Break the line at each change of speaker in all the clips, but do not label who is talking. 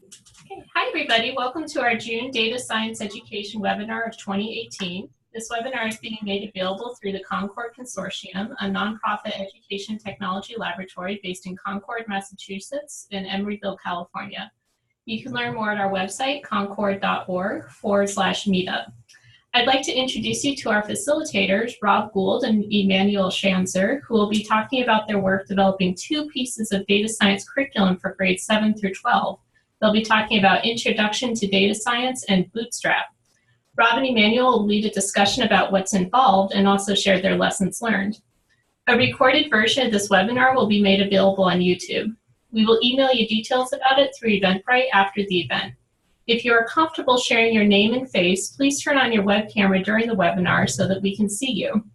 Okay. Hi, everybody. Welcome to our June Data Science Education webinar of 2018. This webinar is being made available through the Concord Consortium, a nonprofit education technology laboratory based in Concord, Massachusetts, and Emeryville, California. You can learn more at our website, concord.org/meetup. I'd like to introduce you to our facilitators, Rob Gould and Emmanuel Schanzer, who will be talking about their work developing two pieces of data science curriculum for grades 7 through 12. They'll be talking about Introduction to Data Science and Bootstrap. Rob and Emmanuel will lead a discussion about what's involved and also share their lessons learned. A recorded version of this webinar will be made available on YouTube. We will email you details about it through Eventbrite after the event. If you are comfortable sharing your name and face, please turn on your web camera during the webinar so that we can see you.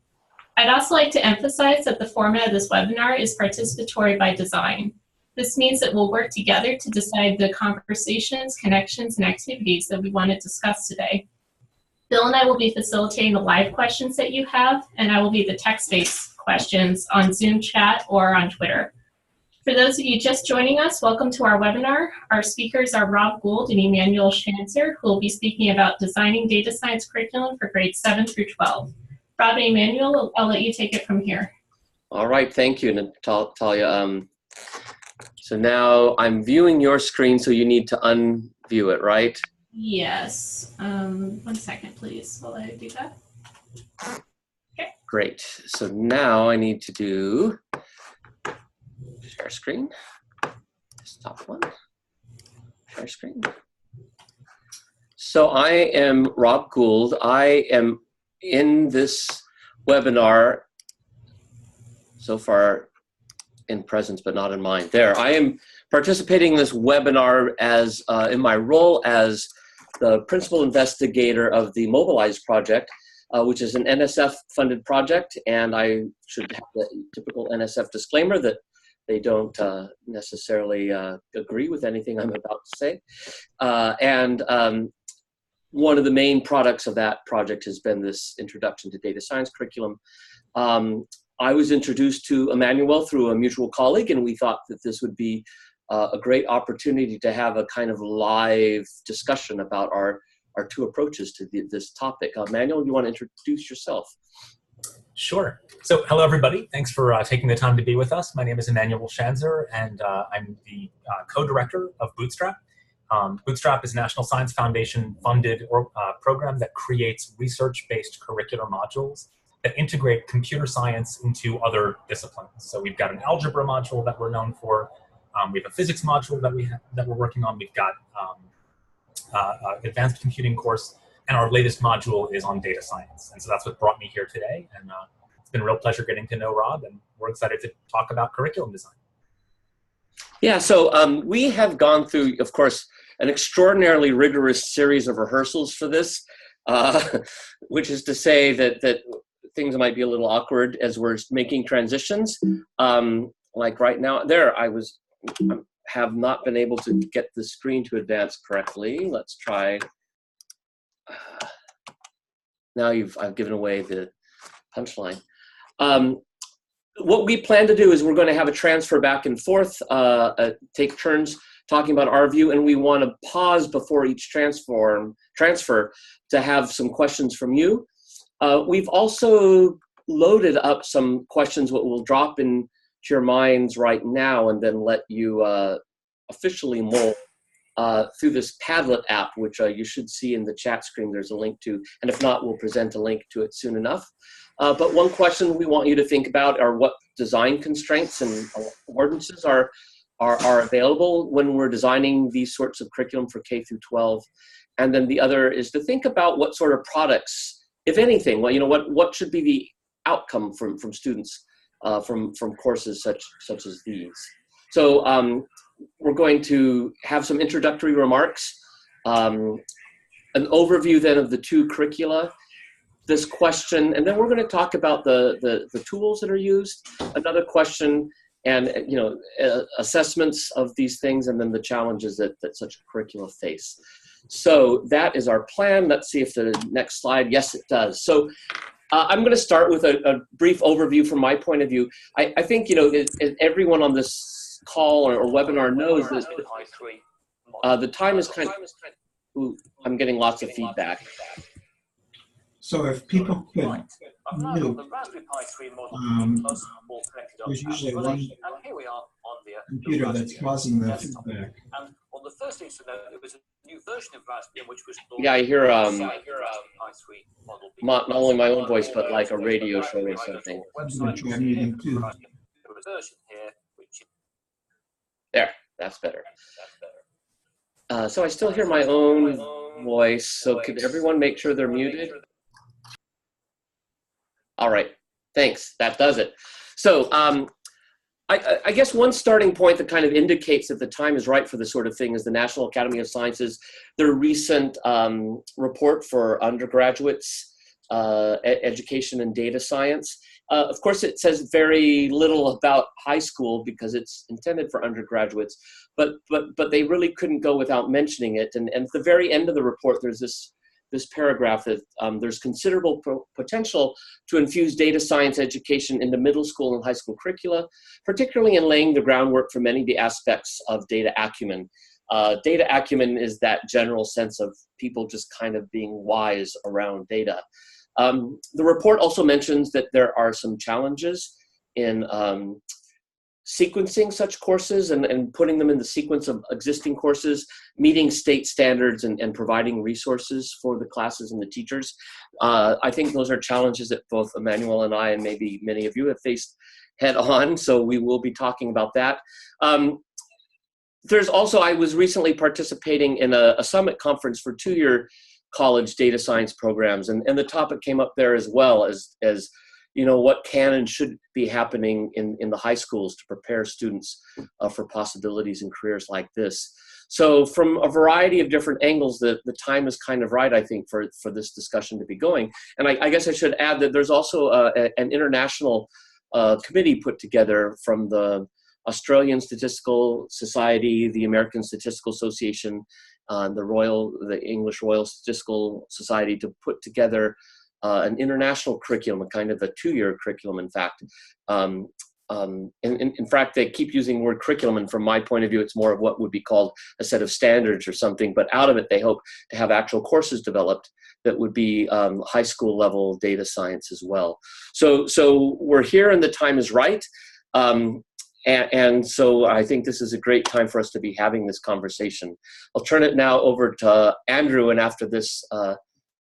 I'd also like to emphasize that the format of this webinar is participatory by design. This means that we'll work together to decide the conversations, connections, and activities that we want to discuss today. Bill and I will be facilitating the live questions that you have, and I will be the text-based questions on Zoom chat or on Twitter. For those of you just joining us, welcome to our webinar. Our speakers are Rob Gould and Emmanuel Schanzer, who will be speaking about designing data science curriculum for grades 7 through 12. Rob and Emmanuel, I'll let you take it from here.
All right, thank you, Natalia. So now I'm viewing your screen, so you need to unview it, right?
Yes. 1 second, please, while I do that. Okay.
Great. So now I need to do share screen. Stop one. Share screen. So I am Rob Gould. I am in this webinar so far in presence, but not in mind. There, I am participating in this webinar as in my role as the principal investigator of the Mobilize Project, which is an NSF-funded project, and I should have the typical NSF disclaimer that they don't necessarily agree with anything I'm about to say. One of the main products of that project has been this Introduction to Data Science curriculum. I was introduced to Emmanuel through a mutual colleague, and we thought that this would be a great opportunity to have a kind of live discussion about our two approaches to this topic. Emmanuel, you want to introduce yourself?
Sure. So hello, everybody. Thanks for taking the time to be with us. My name is Emmanuel Schanzer, and I'm the co-director of Bootstrap. Bootstrap is a National Science Foundation funded program that creates research-based curricular modules that integrate computer science into other disciplines. So we've got an algebra module that we're known for. We have a physics module that we're working on. We've got advanced computing course, and our latest module is on data science. And so that's what brought me here today. And it's been a real pleasure getting to know Rob, and we're excited to talk about curriculum design.
Yeah, so we have gone through, of course, an extraordinarily rigorous series of rehearsals for this, which is to say that things might be a little awkward as we're making transitions. Like right now, I have not been able to get the screen to advance correctly. Let's try. Now I've given away the punchline. What we plan to do is we're going to have a transfer back and forth, take turns talking about our view, and we want to pause before each transfer to have some questions from you. We've also loaded up some questions what we'll drop into your minds right now and then let you officially mold through this Padlet app, which you should see in the chat screen. There's a link to, and if not, we'll present a link to it soon enough. But one question we want you to think about are what design constraints and affordances are available when we're designing these sorts of curriculum for K through 12. And then the other is to think about what sort of products, if anything, well, what should be the outcome from students from courses such as these. So we're going to have some introductory remarks, an overview then of the two curricula, this question, and then we're going to talk about the tools that are used, another question, and assessments of these things, and then the challenges that such curricula face. So that is our plan. Let's see if the next slide, yes, it does. So I'm going to start with a brief overview from my point of view. I think, everyone on this call or webinar knows that The time is kind of, ooh, I'm getting lots of feedback.
So if people could mute, there's usually one computer that's causing the feedback.
The first thing to note, there was a new version of Raspbian which was
Yeah, I hear not only my own voice, but like a radio show or something.
I'm going to try muting too.
There, that's better. So I still hear my own voice, so could everyone make sure they're muted? All right, thanks, that does it. So I guess one starting point that kind of indicates that the time is right for this sort of thing is the National Academy of Sciences, their recent report for undergraduates, education and data science. Of course, it says very little about high school because it's intended for undergraduates, but they really couldn't go without mentioning it. And at the very end of the report, there's this paragraph that there's considerable potential to infuse data science education into middle school and high school curricula, particularly in laying the groundwork for many of the aspects of data acumen. Data acumen is that general sense of people just kind of being wise around data. The report also mentions that there are some challenges in sequencing such courses and putting them in the sequence of existing courses, meeting state standards and providing resources for the classes and the teachers. I think those are challenges that both Emmanuel and I and maybe many of you have faced head on, so we will be talking about that. There's also, I was recently participating in a summit conference for two-year college data science programs, and the topic came up there as well as you know, what can and should be happening in the high schools to prepare students for possibilities in careers like this. So from a variety of different angles, the time is kind of right, I think, for this discussion to be going. And I guess I should add that there's also an international committee put together from the Australian Statistical Society, the American Statistical Association, the English Royal Statistical Society to put together an international curriculum, a kind of a two-year curriculum, in fact. In fact, they keep using the word curriculum, and from my point of view, it's more of what would be called a set of standards or something, but out of it, they hope to have actual courses developed that would be high school level data science as well. So we're here and the time is right. And so I think this is a great time for us to be having this conversation. I'll turn it now over to Andrew, and after this,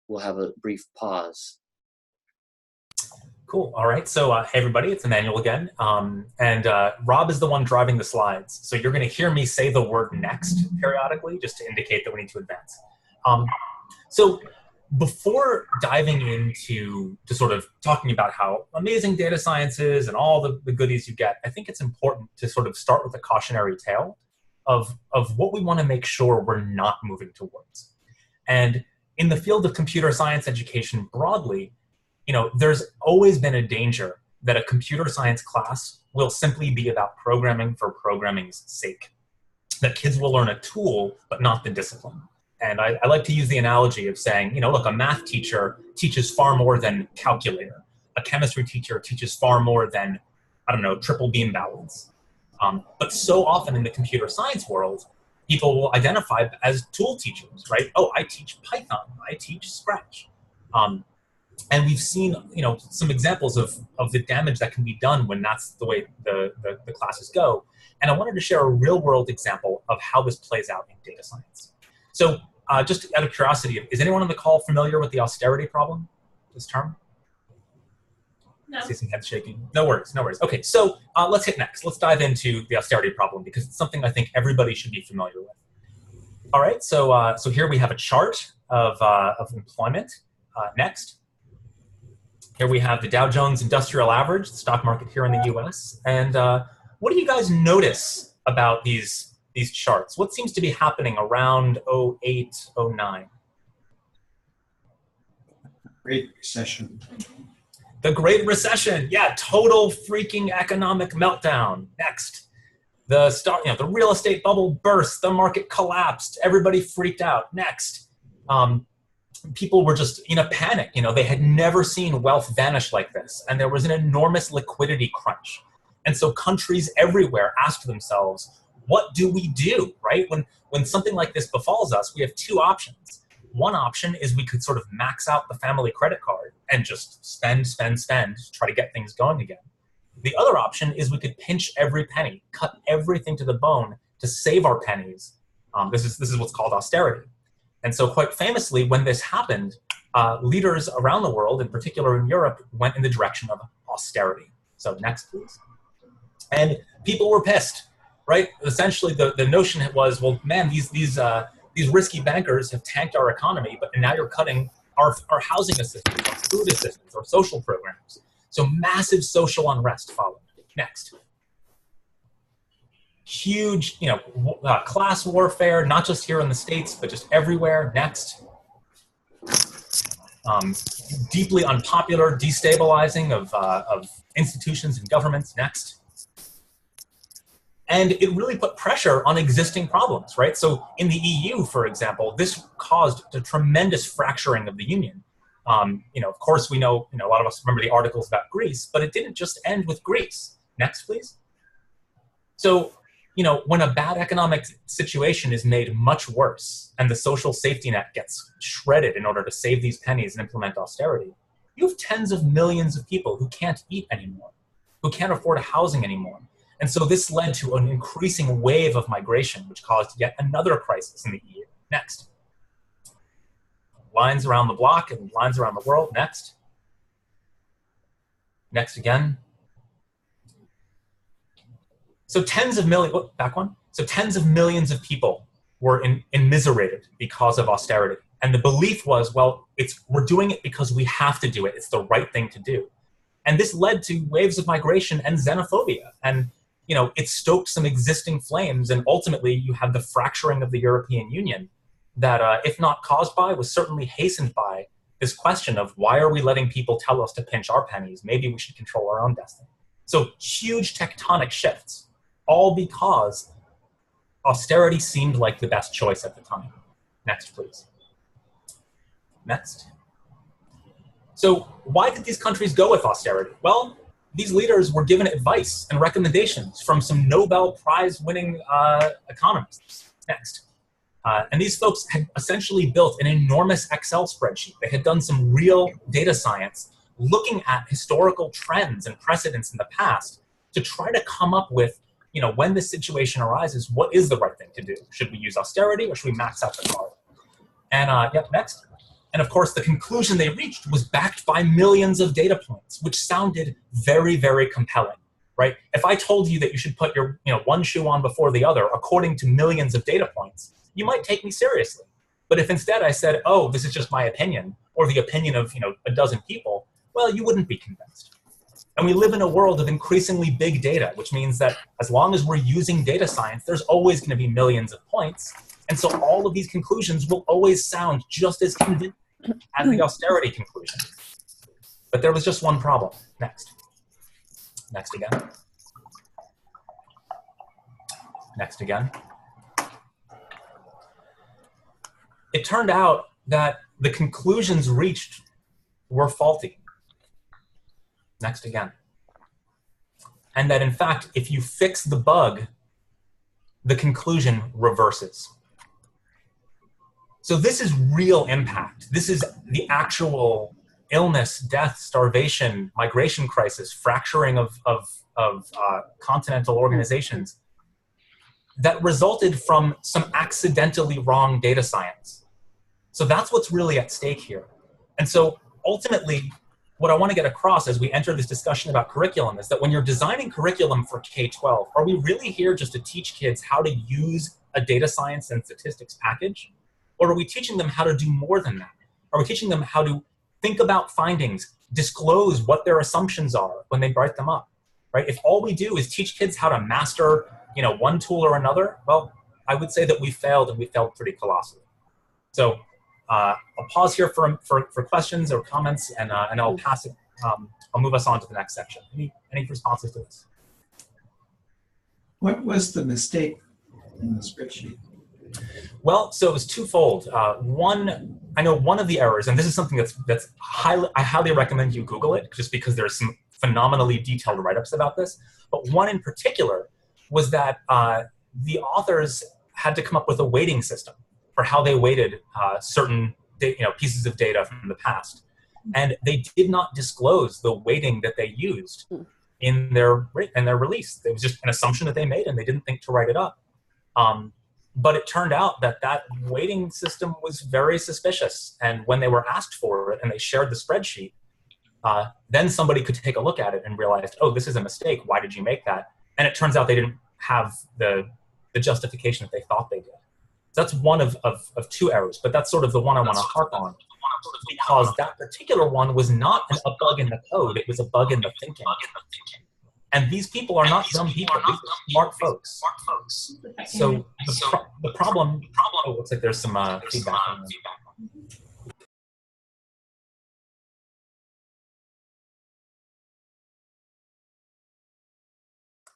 we'll have a brief pause.
Cool. All right. So, hey, everybody, it's Emmanuel again. And Rob is the one driving the slides. So you're going to hear me say the word next periodically just to indicate that we need to advance. So before diving into sort of talking about how amazing data science is and all the goodies you get, I think it's important to sort of start with a cautionary tale of what we want to make sure we're not moving towards. And in the field of computer science education broadly, you know, there's always been a danger that a computer science class will simply be about programming for programming's sake. That kids will learn a tool, but not the discipline. And I like to use the analogy of saying, you know, look, a math teacher teaches far more than calculator. A chemistry teacher teaches far more than, I don't know, triple beam balance. But so often in the computer science world, people will identify as tool teachers, right? Oh, I teach Python, I teach Scratch. And we've seen, you know, some examples of the damage that can be done when that's the way the classes go. And I wanted to share a real world example of how this plays out in data science. So just out of curiosity, is anyone on the call familiar with the austerity problem, this term?
No.
I see some heads shaking. No worries, no worries. Okay, so let's hit next. Let's dive into the austerity problem because it's something I think everybody should be familiar with. All right, so here we have a chart of employment. Next. Here we have the Dow Jones Industrial Average, the stock market here in the US. And what do you guys notice about these charts? What seems to be happening around 08, 09?
Great recession.
The Great Recession, yeah, total freaking economic meltdown. Next, the real estate bubble burst, the market collapsed, everybody freaked out. Next, people were just in a panic. You know, they had never seen wealth vanish like this, and there was an enormous liquidity crunch. And so countries everywhere asked themselves, what do we do, right? When something like this befalls us, we have two options. One option is we could sort of max out the family credit card and just spend, try to get things going again. The other option is we could pinch every penny, cut everything to the bone to save our pennies. This is what's called austerity. And so quite famously, when this happened, leaders around the world, in particular in Europe, went in the direction of austerity. So next, please. And people were pissed, right? Essentially, the notion was, well, man, these risky bankers have tanked our economy, but now you're cutting our housing assistance, our food assistance, our social programs. So massive social unrest followed. Next. Huge, class warfare, not just here in the States, but just everywhere. Next. Deeply unpopular, destabilizing of institutions and governments. Next. And it really put pressure on existing problems, right? So in the EU, for example, this caused a tremendous fracturing of the union. Of course, we know, a lot of us remember the articles about Greece, but it didn't just end with Greece. Next, please. So, when a bad economic situation is made much worse and the social safety net gets shredded in order to save these pennies and implement austerity, you have tens of millions of people who can't eat anymore, who can't afford housing anymore. And so this led to an increasing wave of migration, which caused yet another crisis in the EU. Next. Lines around the block and lines around the world. Next. Next again. So tens of millions, back one. So tens of millions of people were immiserated because of austerity. And the belief was, well, we're doing it because we have to do it. It's the right thing to do. And this led to waves of migration and xenophobia. And it stoked some existing flames, and ultimately you have the fracturing of the European Union that, if not caused by, was certainly hastened by this question of why are we letting people tell us to pinch our pennies? Maybe we should control our own destiny. So huge tectonic shifts, all because austerity seemed like the best choice at the time. Next, please. Next. So why did these countries go with austerity? Well, these leaders were given advice and recommendations from some Nobel Prize-winning economists. Next. And these folks had essentially built an enormous Excel spreadsheet. They had done some real data science looking at historical trends and precedents in the past to try to come up with, when this situation arises, what is the right thing to do? Should we use austerity or should we max out the card? And next. And of course, the conclusion they reached was backed by millions of data points, which sounded very, very compelling, right? If I told you that you should put your one shoe on before the other, according to millions of data points, you might take me seriously. But if instead I said, oh, this is just my opinion, or the opinion of a dozen people, well, you wouldn't be convinced. And we live in a world of increasingly big data, which means that as long as we're using data science, there's always going to be millions of points. And so all of these conclusions will always sound just as convincing as the austerity conclusion. But there was just one problem. Next. Next again. Next again. It turned out that the conclusions reached were faulty. Next again. And that in fact, if you fix the bug, the conclusion reverses. So this is real impact. This is the actual illness, death, starvation, migration crisis, fracturing of continental organizations that resulted from some accidentally wrong data science. So that's what's really at stake here. And so ultimately, what I want to get across as we enter this discussion about curriculum is that when you're designing curriculum for K-12, are we really here just to teach kids how to use a data science and statistics package? Or are we teaching them how to do more than that? Are we teaching them how to think about findings, disclose what their assumptions are when they write them up, right? If all we do is teach kids how to master, one tool or another, well, I would say that we failed, and we failed pretty colossally. So I'll pause here for questions or comments, and I'll pass it. I'll move us on to the next section. Any responses to this?
What was the mistake in the spreadsheet?
Well, so it was twofold. One, I know one of the errors, and this is something that's I highly recommend you Google it, just because there's some phenomenally detailed write-ups about this. But one in particular was that the authors had to come up with a weighting system for how they weighted certain pieces of data from the past. And they did not disclose the weighting that they used in their release. It was just an assumption that they made, and they didn't think to write it up. But it turned out that that weighting system was very suspicious. And when they were asked for it and they shared the spreadsheet, then somebody could take a look at it and realized, oh, this is a mistake. Why did you make that? And it turns out they didn't have the justification that they thought they did. So that's one of two errors, but that's sort of the one I want to harp on, because that particular one was not a bug in the code. It was a bug in the thinking. And these people are not dumb people. These are smart folks. So the problem, oh, looks like there's some feedback.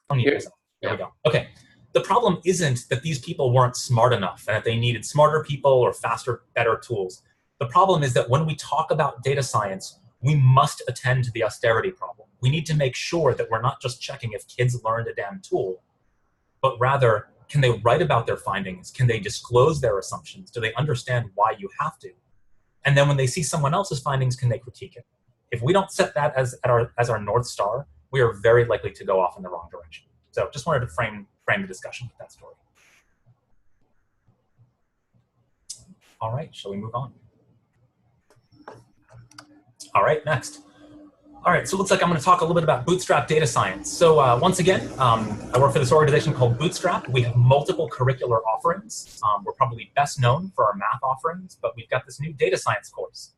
There we go. Okay. The problem isn't that these people weren't smart enough and that they needed smarter people or faster, better tools. The problem is that when we talk about data science, we must attend to the austerity problem. We need to make sure that we're not just checking if kids learned a damn tool, but rather, can they write about their findings? Can they disclose their assumptions? Do they understand why you have to? And then when they see someone else's findings, can they critique it? If we don't set that as our North Star, we are very likely to go off in the wrong direction. So just wanted to frame the discussion with that story. All right, shall we move on? All right, next. All right, so it looks like I'm going to talk a little bit about Bootstrap data science. So once again, I work for this organization called Bootstrap. We have multiple curricular offerings. We're probably best known for our math offerings, but we've got this new data science course.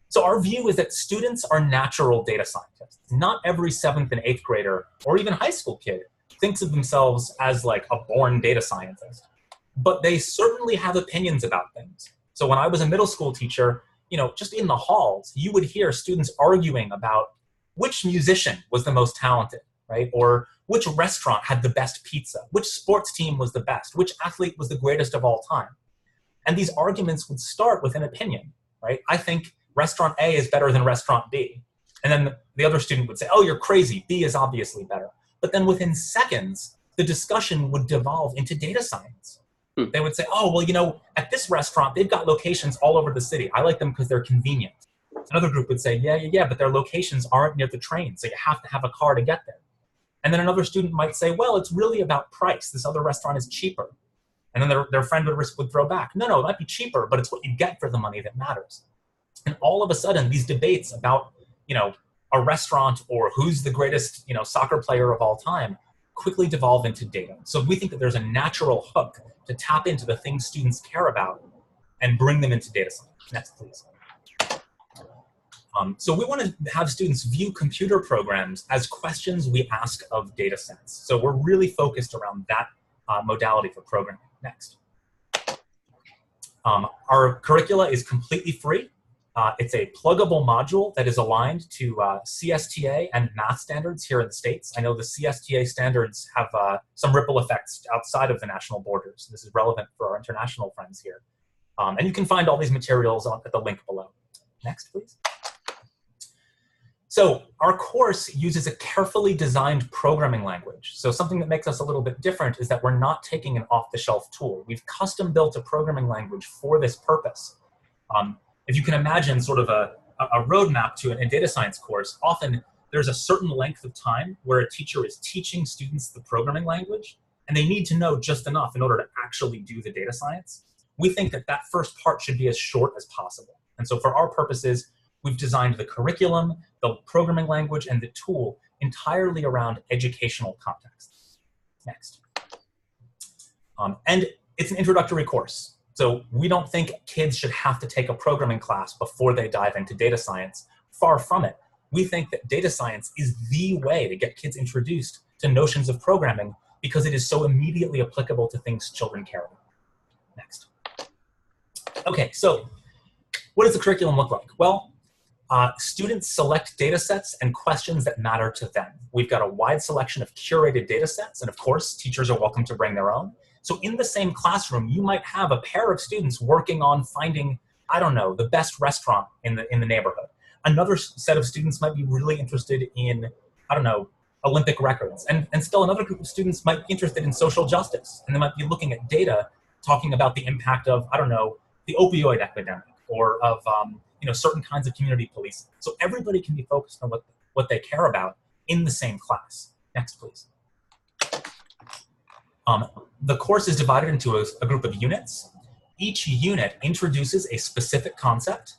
So our view is that students are natural data scientists. Not every 7th and 8th grader, or even high school kid, thinks of themselves as like a born data scientist, but they certainly have opinions about things. So when I was a middle school teacher, just in the halls, you would hear students arguing about which musician was the most talented, right? Or which restaurant had the best pizza, which sports team was the best, which athlete was the greatest of all time. And these arguments would start with an opinion, right? I think restaurant A is better than restaurant B. And then the other student would say, oh, you're crazy, B is obviously better. But then within seconds, the discussion would devolve into data science. They would say, oh, well, at this restaurant, they've got locations all over the city. I like them because they're convenient. Another group would say, yeah, but their locations aren't near the train, so you have to have a car to get there. And then another student might say, well, it's really about price. This other restaurant is cheaper. And then their friend would throw back, no, it might be cheaper, but it's what you get for the money that matters. And all of a sudden, these debates about, a restaurant or who's the greatest, soccer player of all time quickly devolve into data. So we think that there's a natural hook to tap into the things students care about and bring them into data science. Next, please. So we want to have students view computer programs as questions we ask of data sets. So we're really focused around that modality for programming. Next. Our curricula is completely free. It's a pluggable module that is aligned to CSTA and math standards here in the States. I know the CSTA standards have some ripple effects outside of the national borders. This is relevant for our international friends here. And you can find all these materials at the link below. Next, please. So our course uses a carefully designed programming language. So something that makes us a little bit different is that we're not taking an off-the-shelf tool. We've custom built a programming language for this purpose. If you can imagine sort of a roadmap to a data science course, often there's a certain length of time where a teacher is teaching students the programming language, and they need to know just enough in order to actually do the data science. We think that that first part should be as short as possible. And so for our purposes, we've designed the curriculum, the programming language, and the tool entirely around educational context. Next. And it's an introductory course. So we don't think kids should have to take a programming class before they dive into data science. Far from it. We think that data science is the way to get kids introduced to notions of programming because it is so immediately applicable to things children care about. Next. Okay, so what does the curriculum look like? Well, students select data sets and questions that matter to them. We've got a wide selection of curated data sets, and of course, teachers are welcome to bring their own. So in the same classroom, you might have a pair of students working on finding, I don't know, the best restaurant in the neighborhood. Another set of students might be really interested in, I don't know, Olympic records. And still another group of students might be interested in social justice, and they might be looking at data talking about the impact of, I don't know, the opioid epidemic, or of certain kinds of community policing. So everybody can be focused on what they care about in the same class. Next, please. The course is divided into a group of units. Each unit introduces a specific concept.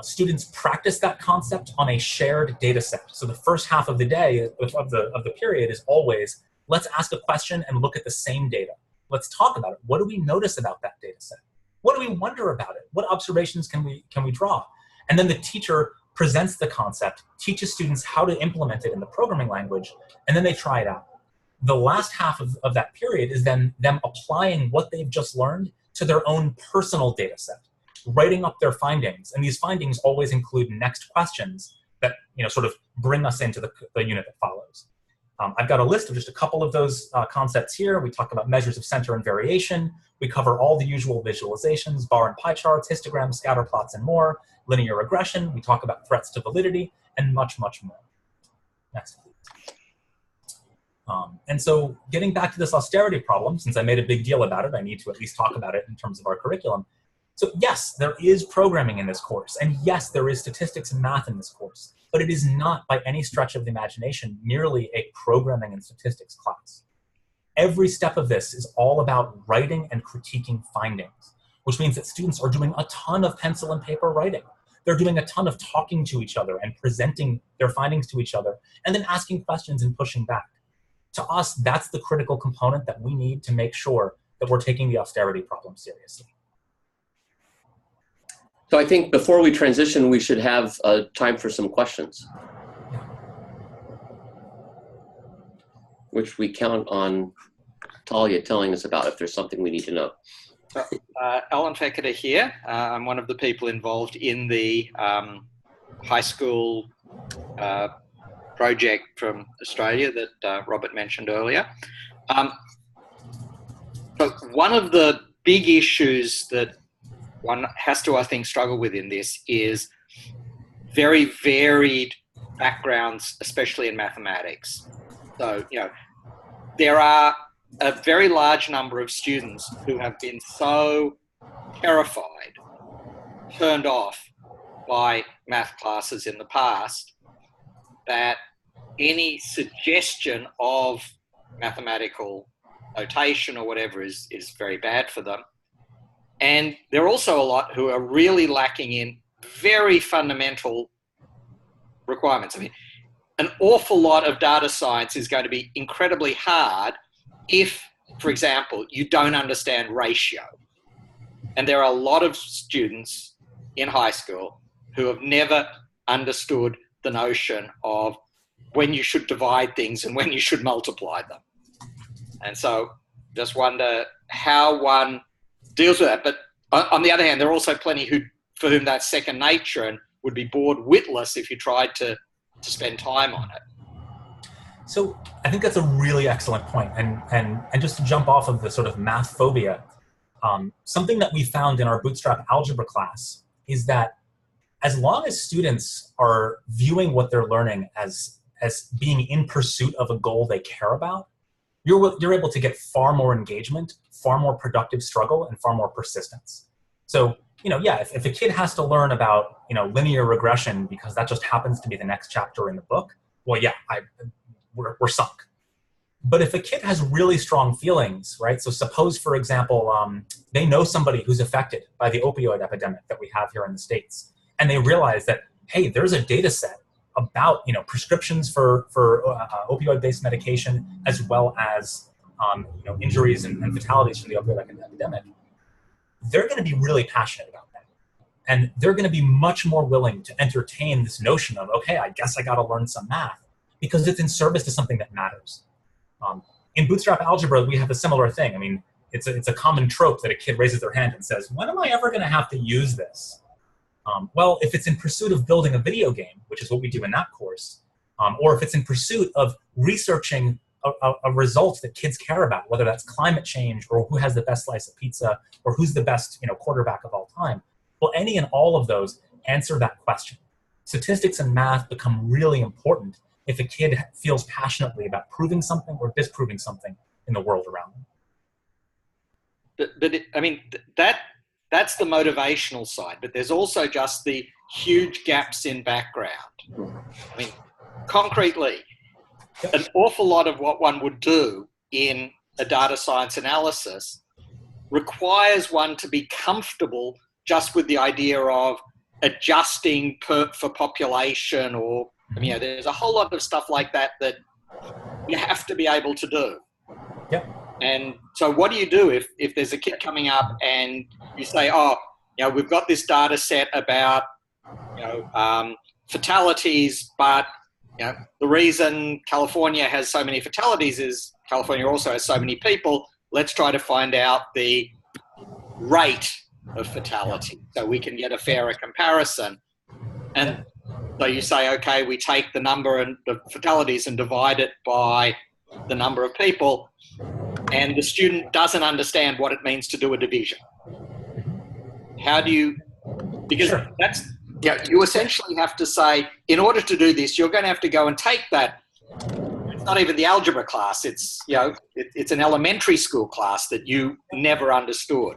Students practice that concept on a shared data set. So the first half of the day, of the period, is always, let's ask a question and look at the same data. Let's talk about it. What do we notice about that data set? What do we wonder about it? What observations can we draw? And then the teacher presents the concept, teaches students how to implement it in the programming language, and then they try it out. The last half of that period is then them applying what they've just learned to their own personal data set, writing up their findings. And these findings always include next questions that sort of bring us into the unit that follows. I've got a list of just a couple of those concepts here. We talk about measures of center and variation. We cover all the usual visualizations, bar and pie charts, histograms, scatter plots, and more. Linear regression. We talk about threats to validity, and much, much more. Next, please. And so getting back to this austerity problem, since I made a big deal about it, I need to at least talk about it in terms of our curriculum. So yes, there is programming in this course, and yes, there is statistics and math in this course, but it is not by any stretch of the imagination merely a programming and statistics class. Every step of this is all about writing and critiquing findings, which means that students are doing a ton of pencil and paper writing. They're doing a ton of talking to each other and presenting their findings to each other, and then asking questions and pushing back. To us, that's the critical component that we need to make sure that we're taking the austerity problem seriously.
So I think before we transition, we should have time for some questions, which we count on Talia telling us about if there's something we need to know.
Alan Fekete here. I'm one of the people involved in the high school project from Australia that Robert mentioned earlier. But one of the big issues that one has to, I think, struggle with in this is very varied backgrounds, especially in mathematics. So, there are a very large number of students who have been so terrified, turned off by math classes in the past, that any suggestion of mathematical notation or whatever is very bad for them. And there are also a lot who are really lacking in very fundamental requirements. I mean, an awful lot of data science is going to be incredibly hard if, for example, you don't understand ratio. And there are a lot of students in high school who have never understood the notion of when you should divide things and when you should multiply them. And so just wonder how one deals with that. But on the other hand, there are also plenty for whom that's second nature and would be bored witless if you tried to spend time on it.
So I think that's a really excellent point. And just to jump off of the sort of math phobia, something that we found in our Bootstrap algebra class is that as long as students are viewing what they're learning as being in pursuit of a goal they care about, you're able to get far more engagement, far more productive struggle, and far more persistence. So, if a kid has to learn about, linear regression because that just happens to be the next chapter in the book, well, yeah, we're sunk. But if a kid has really strong feelings, right? So suppose, for example, they know somebody who's affected by the opioid epidemic that we have here in the States, and they realize that, hey, there's a data set about prescriptions for opioid-based medication, as well as injuries and fatalities from the opioid epidemic. They're going to be really passionate about that, and they're going to be much more willing to entertain this notion of, okay, I guess I got to learn some math because it's in service to something that matters. In Bootstrap algebra, we have a similar thing. I mean, it's a common trope that a kid raises their hand and says, "When am I ever going to have to use this?" Well, if it's in pursuit of building a video game, which is what we do in that course, or if it's in pursuit of researching a result that kids care about, whether that's climate change or who has the best slice of pizza or who's the best quarterback of all time, well, any and all of those answer that question. Statistics and math become really important if a kid feels passionately about proving something or disproving something in the world around them.
I mean, that's the motivational side, but there's also just the huge gaps in background. I mean, concretely, an awful lot of what one would do in a data science analysis requires one to be comfortable just with the idea of adjusting for population, or, you know, there's a whole lot of stuff like that that you have to be able to do.
Yep.
And so what do you do if there's a kid coming up and you say, oh, you know, we've got this data set about, you know, fatalities, but, you know, the reason California has so many fatalities is California also has so many people. Let's try to find out the rate of fatality so we can get a fairer comparison. And so you say, okay, we take the number of fatalities and divide it by the number of people, and the student doesn't understand what it means to do a division. How do you, because that's, you know, you essentially have to say, in order to do this, you're going to have to go and take that. It's not even the algebra class. It's, you know, it's an elementary school class that you never understood.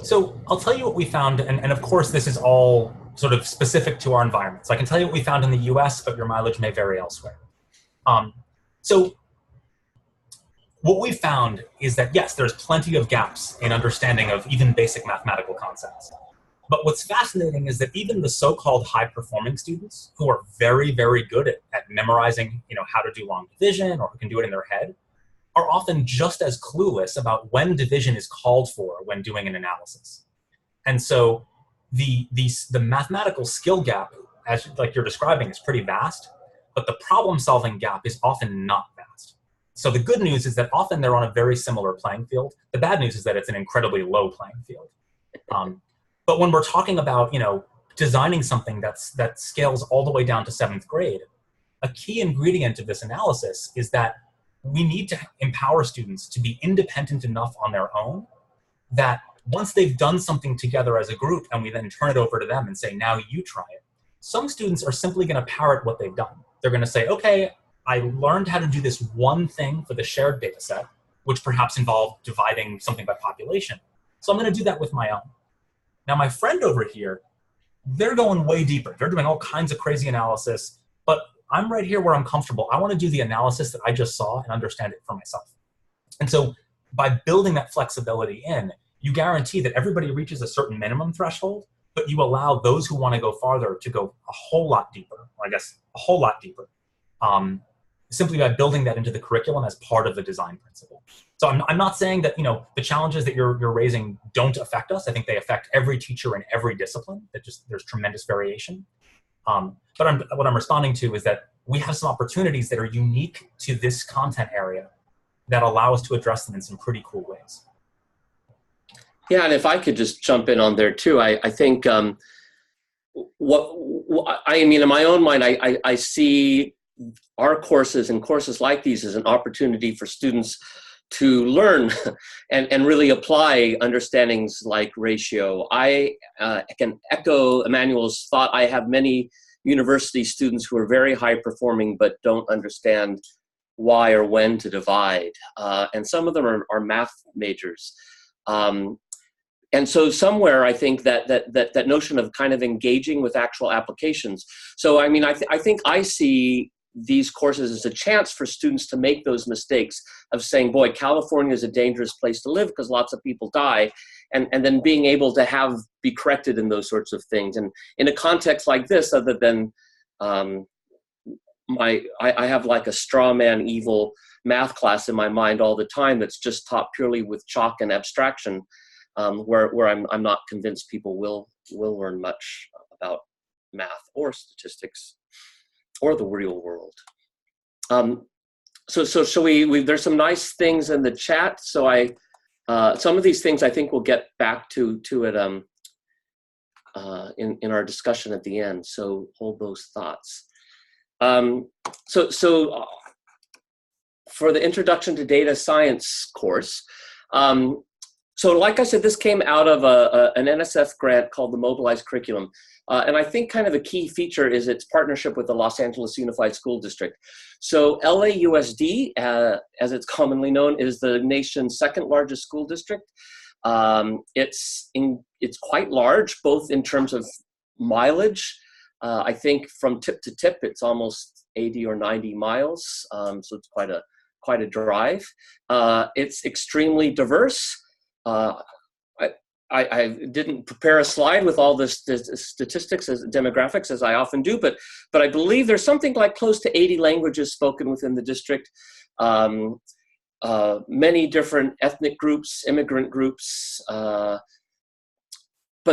So I'll tell you what we found, and of course this is all sort of specific to our environment. So I can tell you what we found in the US, but your mileage may vary elsewhere. So what we found is that, yes, there's plenty of gaps in understanding of even basic mathematical concepts. But what's fascinating is that even the so-called high-performing students who are very, very good at memorizing, you know, how to do long division, or who can do it in their head, are often just as clueless about when division is called for when doing an analysis. And so the mathematical skill gap, as like you're describing, is pretty vast, but the problem-solving gap is often not vast. So the good news is that often they're on a very similar playing field. The bad news is that it's an incredibly low playing field. But when we're talking about, you know, designing something that scales all the way down to 7th grade, a key ingredient of this analysis is that we need to empower students to be independent enough on their own that once they've done something together as a group and we then turn it over to them and say, now you try it, some students are simply going to parrot what they've done. They're going to say, okay, I learned how to do this one thing for the shared data set, which perhaps involved dividing something by population. So I'm going to do that with my own. Now, my friend over here, they're going way deeper. They're doing all kinds of crazy analysis, but I'm right here where I'm comfortable. I want to do the analysis that I just saw and understand it for myself. And so by building that flexibility in, you guarantee that everybody reaches a certain minimum threshold, but you allow those who want to go farther to go a whole lot deeper, or I guess a whole lot deeper, simply by building that into the curriculum as part of the design principle. So I'm not saying that, you know, the challenges that you're raising don't affect us. I think they affect every teacher in every discipline. That just, there's tremendous variation. But what I'm responding to is that we have some opportunities that are unique to this content area that allow us to address them in some pretty cool ways.
Yeah, and if I could just jump in on there too, I think I mean, in my own mind, I see our courses and courses like these as an opportunity for students to learn and really apply understandings like ratio. I can echo Emmanuel's thought. I have many university students who are very high performing but don't understand why or when to divide. And some of them are math majors. And so somewhere I think that notion of kind of engaging with actual applications. So I mean, I think I see these courses as a chance for students to make those mistakes of saying, boy, California is a dangerous place to live because lots of people die, and then being able to be corrected in those sorts of things. And in a context like this, other than I have like a straw man evil math class in my mind all the time that's just taught purely with chalk and abstraction, where I'm not convinced people will learn much about math or statistics or the real world. So shall we there's some nice things in the chat. So some of these things I think we'll get back to it in our discussion at the end. So hold those thoughts. So for the Introduction to Data Science course, So like I said, this came out of an NSF grant called the Mobilize Curriculum. And I think kind of a key feature is its partnership with the Los Angeles Unified School District. So LAUSD, as it's commonly known, is the nation's second largest school district. It's quite large, both in terms of mileage. I think from tip to tip, it's almost 80 or 90 miles. So it's quite a drive. It's extremely diverse. I didn't prepare a slide with all the statistics as demographics as I often do, but I believe there's something like close to 80 languages spoken within the district. Many different ethnic groups, immigrant groups, but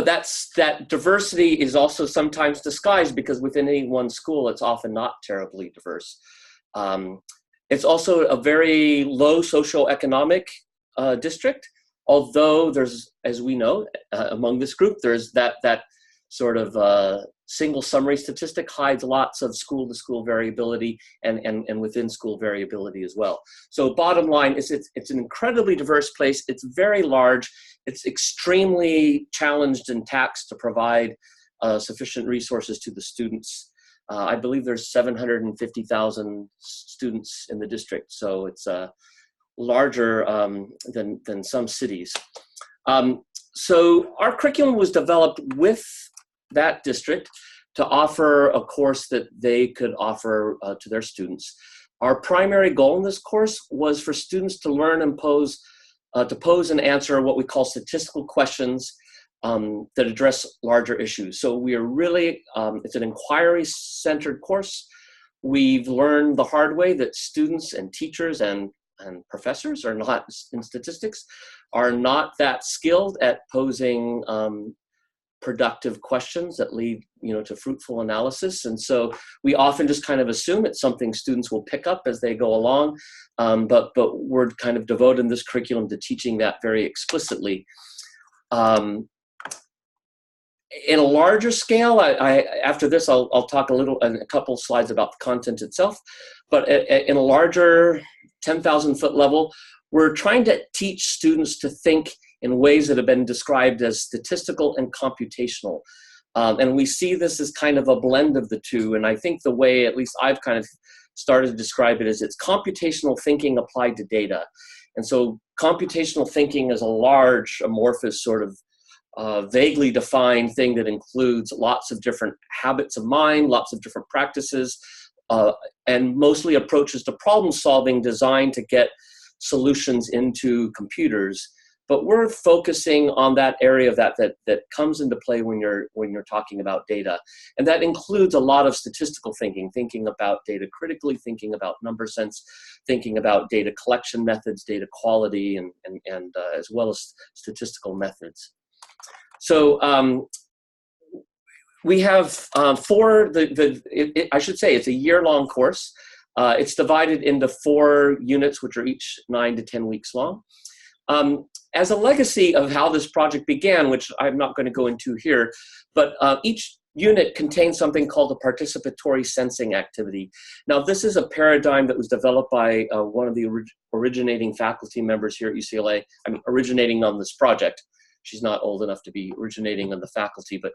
that diversity is also sometimes disguised because within any one school, it's often not terribly diverse. It's also a very low socioeconomic district, although there's, as we know, among this group, there's that sort of single summary statistic hides lots of school-to-school variability and within-school variability as well. So bottom line is it's an incredibly diverse place. It's very large. It's extremely challenged and taxed to provide sufficient resources to the students. I believe there's 750,000 students in the district, so it's larger than some cities. So our curriculum was developed with that district to offer a course that they could offer to their students. Our primary goal in this course was for students to learn and pose and answer what we call statistical questions that address larger issues. So we are really, it's an inquiry-centered course. We've learned the hard way that students and teachers and professors are not, in statistics, are not that skilled at posing productive questions that lead, to fruitful analysis. And so we often just kind of assume it's something students will pick up as they go along, but we're kind of devoting this curriculum to teaching that very explicitly. In a larger scale, after this, I'll talk a couple slides about the content itself, but in a larger 10,000-foot level, we're trying to teach students to think in ways that have been described as statistical and computational. And we see this as kind of a blend of the two. And I think the way, at least I've kind of started to describe it, is it's computational thinking applied to data. And so computational thinking is a large, amorphous sort of vaguely defined thing that includes lots of different habits of mind, lots of different practices, and mostly approaches to problem solving designed to get solutions into computers. But we're focusing on that area of that comes into play when you're talking about data. And that includes a lot of statistical thinking about data critically, thinking about number sense, thinking about data collection methods, data quality, and as well as statistical methods. So we have I should say it's a year-long course. It's divided into 4 units, which are each 9 to 10 weeks long. As a legacy of how this project began, which I'm not going to go into here, but each unit contains something called a participatory sensing activity. Now, this is a paradigm that was developed by one of the originating faculty members here at UCLA, originating on this project. She's not old enough to be originating on the faculty, but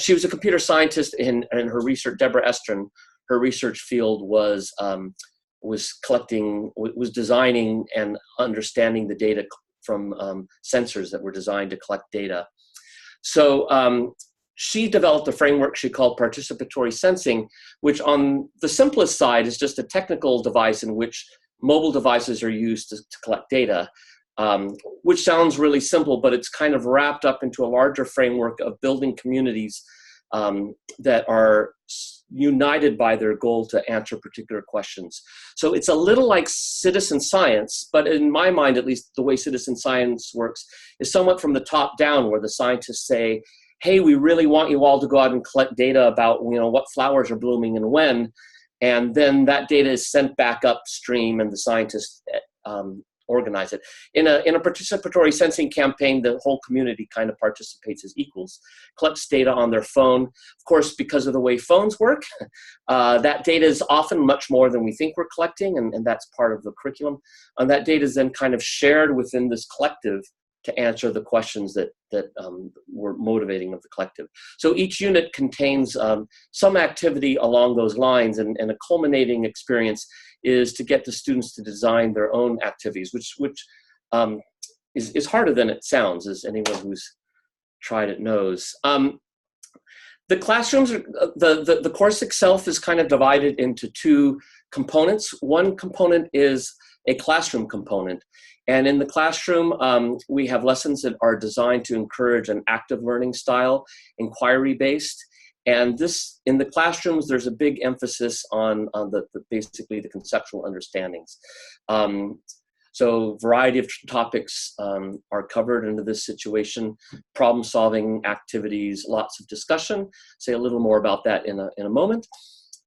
she was a computer scientist in her research, Deborah Estrin. Her research field was designing and understanding the data from sensors that were designed to collect data. So she developed a framework she called participatory sensing, which on the simplest side is just a technical device in which mobile devices are used to collect data, which sounds really simple, but it's kind of wrapped up into a larger framework of building communities that are united by their goal to answer particular questions. So it's a little like citizen science, but in my mind, at least, the way citizen science works is somewhat from the top down, where the scientists say, hey, we really want you all to go out and collect data about what flowers are blooming and when, and then that data is sent back upstream and the scientists organize it. In a participatory sensing campaign, the whole community kind of participates as equals, collects data on their phone. Of course, because of the way phones work, that data is often much more than we think we're collecting, and that's part of the curriculum. And that data is then kind of shared within this collective to answer the questions that were motivating of the collective. So each unit contains some activity along those lines, and a culminating experience is to get the students to design their own activities, which is harder than it sounds, as anyone who's tried it knows. The classrooms, the course itself is kind of divided into two components. One component is a classroom component. And in the classroom, we have lessons that are designed to encourage an active learning style, inquiry-based. And this, in the classrooms, there's a big emphasis on basically the conceptual understandings. So a variety of topics are covered under this situation, problem-solving activities, lots of discussion. Say a little more about that in a moment.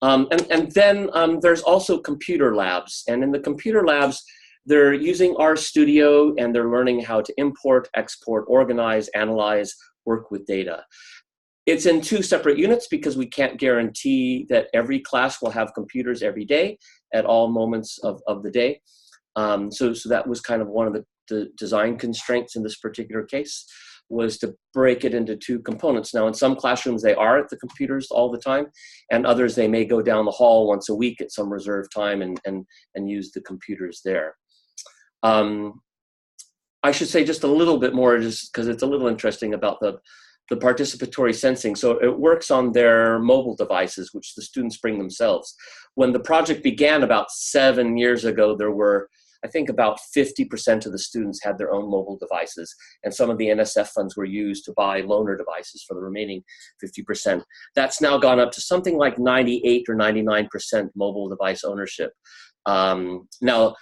And then there's also computer labs. And in the computer labs, they're using RStudio, and they're learning how to import, export, organize, analyze, work with data. It's in two separate units because we can't guarantee that every class will have computers every day at all moments of the day. So that was kind of one of the design constraints in this particular case, was to break it into two components. Now, in some classrooms, they are at the computers all the time, and others, they may go down the hall once a week at some reserved time and use the computers there. I should say just a little bit more, just because it's a little interesting about the participatory sensing. So it works on their mobile devices, which the students bring themselves. When the project began about 7 years ago, there were, I think, about 50% of the students had their own mobile devices, and some of the NSF funds were used to buy loaner devices for the remaining 50%. That's now gone up to something like 98 or 99% mobile device ownership. Now,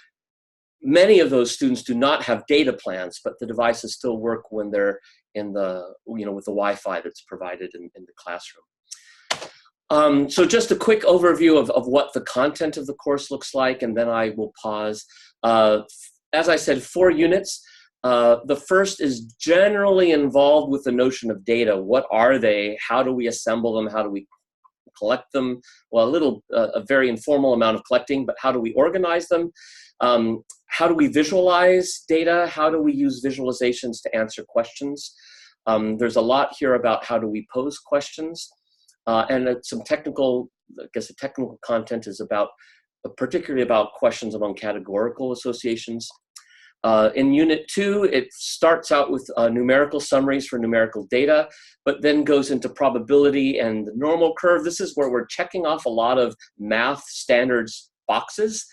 many of those students do not have data plans, but the devices still work when they're in the, with the Wi-Fi that's provided in the classroom. So just a quick overview of what the content of the course looks like, and then I will pause. As I said, 4 units. The first is generally involved with the notion of data. What are they? How do we assemble them? How do we collect them? Well, a very informal amount of collecting, but how do we organize them? How do we visualize data? How do we use visualizations to answer questions? There's a lot here about how do we pose questions. And some technical, the technical content is particularly about questions among categorical associations. In Unit 2, it starts out with numerical summaries for numerical data, but then goes into probability and the normal curve. This is where we're checking off a lot of math standards boxes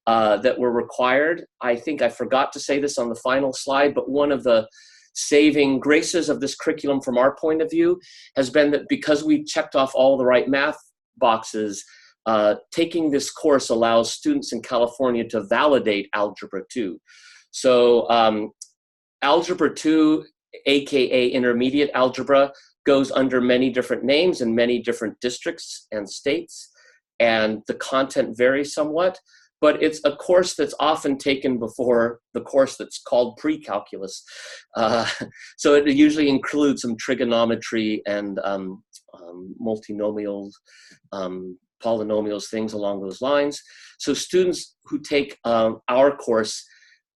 that were required. I think I forgot to say this on the final slide, but one of the saving graces of this curriculum from our point of view has been that because we checked off all the right math boxes, taking this course allows students in California to validate Algebra 2. So Algebra 2, aka Intermediate Algebra, goes under many different names in many different districts and states, and the content varies somewhat. But it's a course that's often taken before the course that's called pre-calculus. So it usually includes some trigonometry and multinomials, polynomials, things along those lines. So students who take our course,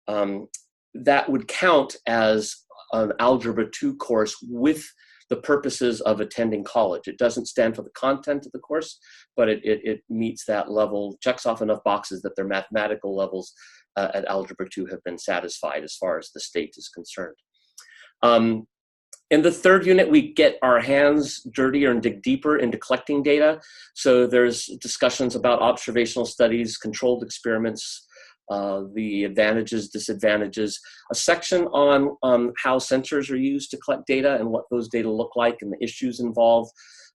that would count as an Algebra 2 course with the purposes of attending college. It doesn't stand for the content of the course, but it meets that level, checks off enough boxes that their mathematical levels at Algebra 2 have been satisfied as far as the state is concerned. In the third unit, we get our hands dirtier and dig deeper into collecting data. So there's discussions about observational studies, controlled experiments, the advantages, disadvantages, a section on how sensors are used to collect data and what those data look like and the issues involved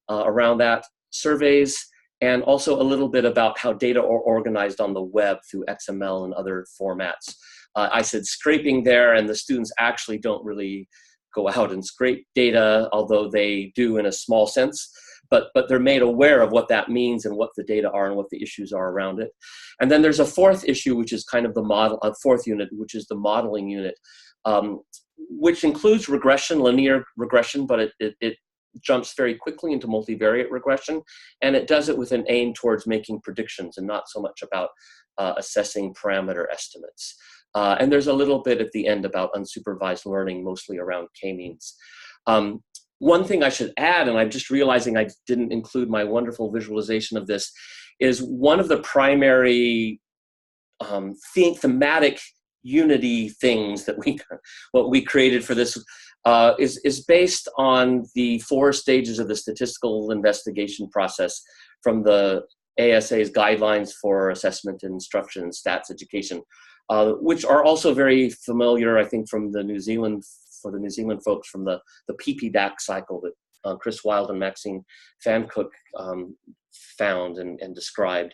around that, surveys, and also a little bit about how data are organized on the web through XML and other formats. I said scraping there, and the students actually don't really go out and scrape data, although they do in a small sense. But they're made aware of what that means and what the data are and what the issues are around it. And then there's a fourth issue, which is kind of the fourth unit, which is the modeling unit, which includes regression, linear regression, but it jumps very quickly into multivariate regression. And it does it with an aim towards making predictions and not so much about assessing parameter estimates. And there's a little bit at the end about unsupervised learning, mostly around k-means. One thing I should add, and I'm just realizing I didn't include my wonderful visualization of this, is one of the primary thematic unity things that what we created for this is based on the 4 stages of the statistical investigation process from the ASA's guidelines for assessment and instruction and stats education, which are also very familiar, I think, from the New Zealand folks from the PPDAC cycle that Chris Wilde and Maxine Fancook found and described.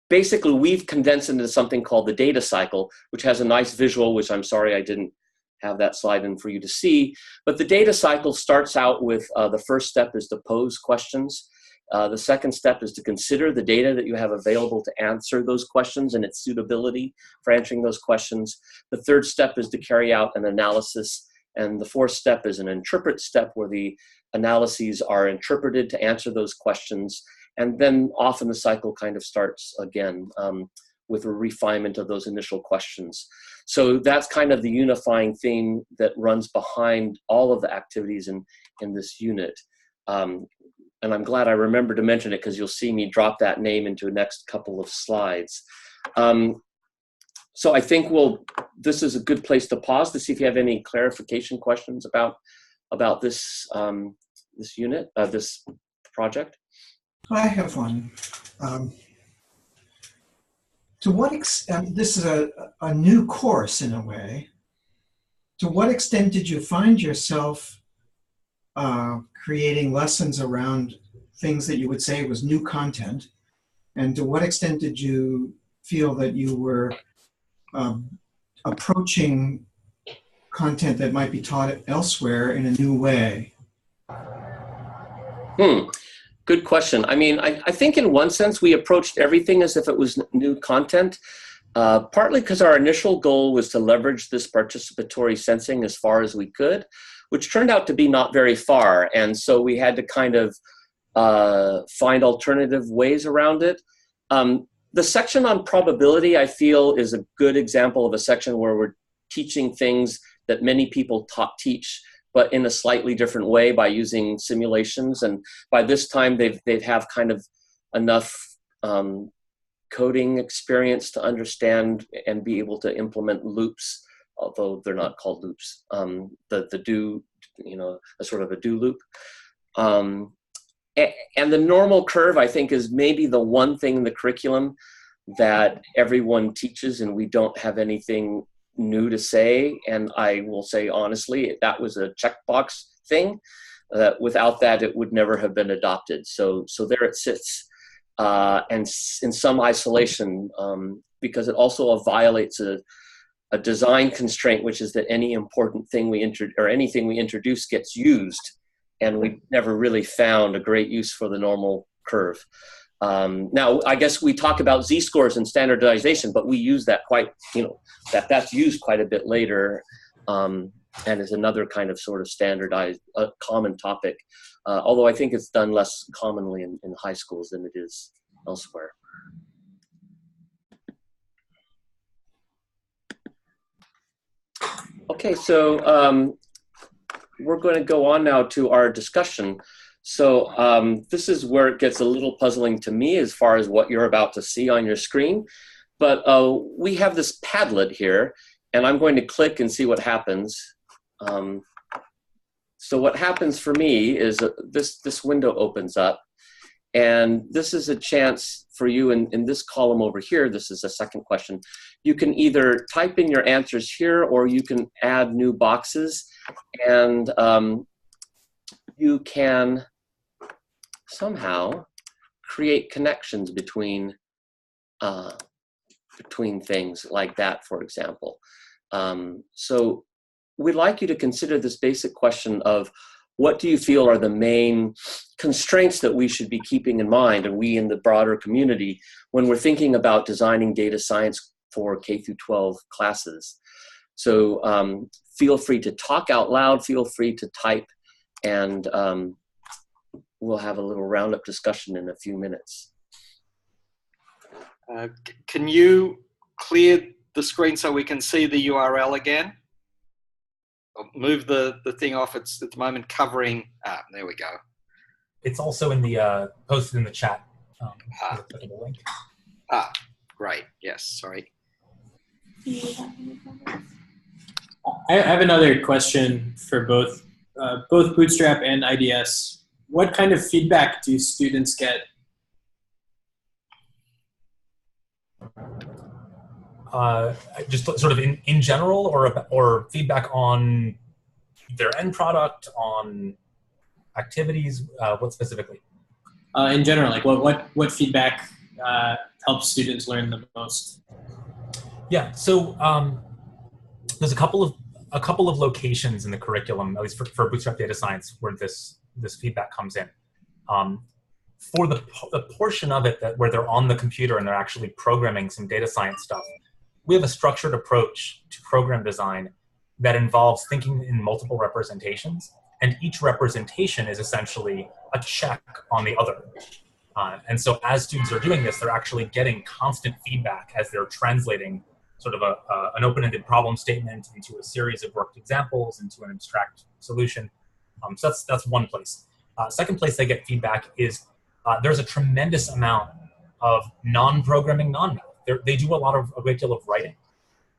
Basically, we've condensed into something called the data cycle, which has a nice visual, which I'm sorry I didn't have that slide in for you to see. But the data cycle starts out with the first step is to pose questions. The second step is to consider the data that you have available to answer those questions and its suitability for answering those questions. The third step is to carry out an analysis. And the fourth step is an interpret step, where the analyses are interpreted to answer those questions. And then often the cycle kind of starts again with a refinement of those initial questions. So that's kind of the unifying theme that runs behind all of the activities in this unit. And I'm glad I remembered to mention it, because you'll see me drop that name into the next couple of slides. So I think this is a good place to pause to see if you have any clarification questions about this this unit, this project.
I have one. To what extent, this is a new course in a way, to what extent did you find yourself creating lessons around things that you would say was new content? And to what extent did you feel that you were approaching content that might be taught elsewhere in a new way?
Good question. I mean, I think in one sense we approached everything as if it was new content, partly because our initial goal was to leverage this participatory sensing as far as we could, which turned out to be not very far. And so we had to kind of find alternative ways around it. The section on probability, I feel, is a good example of a section where we're teaching things that many people teach, but in a slightly different way by using simulations. And by this time, they'd have kind of enough coding experience to understand and be able to implement loops, although they're not called loops. The do, a sort of a do loop. And the normal curve, I think, is maybe the one thing in the curriculum that everyone teaches, and we don't have anything new to say. And I will say honestly, that was a checkbox thing. Without that, it would never have been adopted. So there it sits, and in some isolation, because it also violates a design constraint, which is that any important thing anything we introduce gets used, and we never really found a great use for the normal curve. Now, I guess we talk about z-scores and standardization, but we use that that's used quite a bit later, and is another kind of sort of standardized, common topic, although I think it's done less commonly in high schools than it is elsewhere. Okay, so we're going to go on now to our discussion. So this is where it gets a little puzzling to me as far as what you're about to see on your screen. But we have this Padlet here, and I'm going to click and see what happens. So what happens for me is this window opens up, and this is a chance for you in this column over here. This is a second question. You can either type in your answers here, or you can add new boxes, and you can somehow create connections between things like that, for example. So we'd like you to consider this basic question of what do you feel are the main constraints that we should be keeping in mind, and we in the broader community, when we're thinking about designing data science for K-12 classes. So feel free to talk out loud, feel free to type, and we'll have a little roundup discussion in a few minutes.
Can you clear the screen so we can see the URL again? I'll move the thing off. It's at the moment covering. There we go.
It's also in the posted in the chat. As a clickable link.
Great. Yes. Sorry.
I have another question for both Bootstrap and IDS. What kind of feedback do students get?
Just sort of in general, or feedback on their end product, on activities, what specifically?
In general, like what feedback helps students learn the most?
Yeah, so there's a couple of locations in the curriculum, at least for Bootstrap Data Science, where this feedback comes in. For the portion of it where they're on the computer and they're actually programming some data science stuff, we have a structured approach to program design that involves thinking in multiple representations, and each representation is essentially a check on the other. And so as students are doing this, they're actually getting constant feedback as they're translating sort of an open-ended problem statement into a series of worked examples, into an abstract solution. So that's one place. Second place they get feedback is there's a tremendous amount of non-programming non-math. They do a great deal of writing.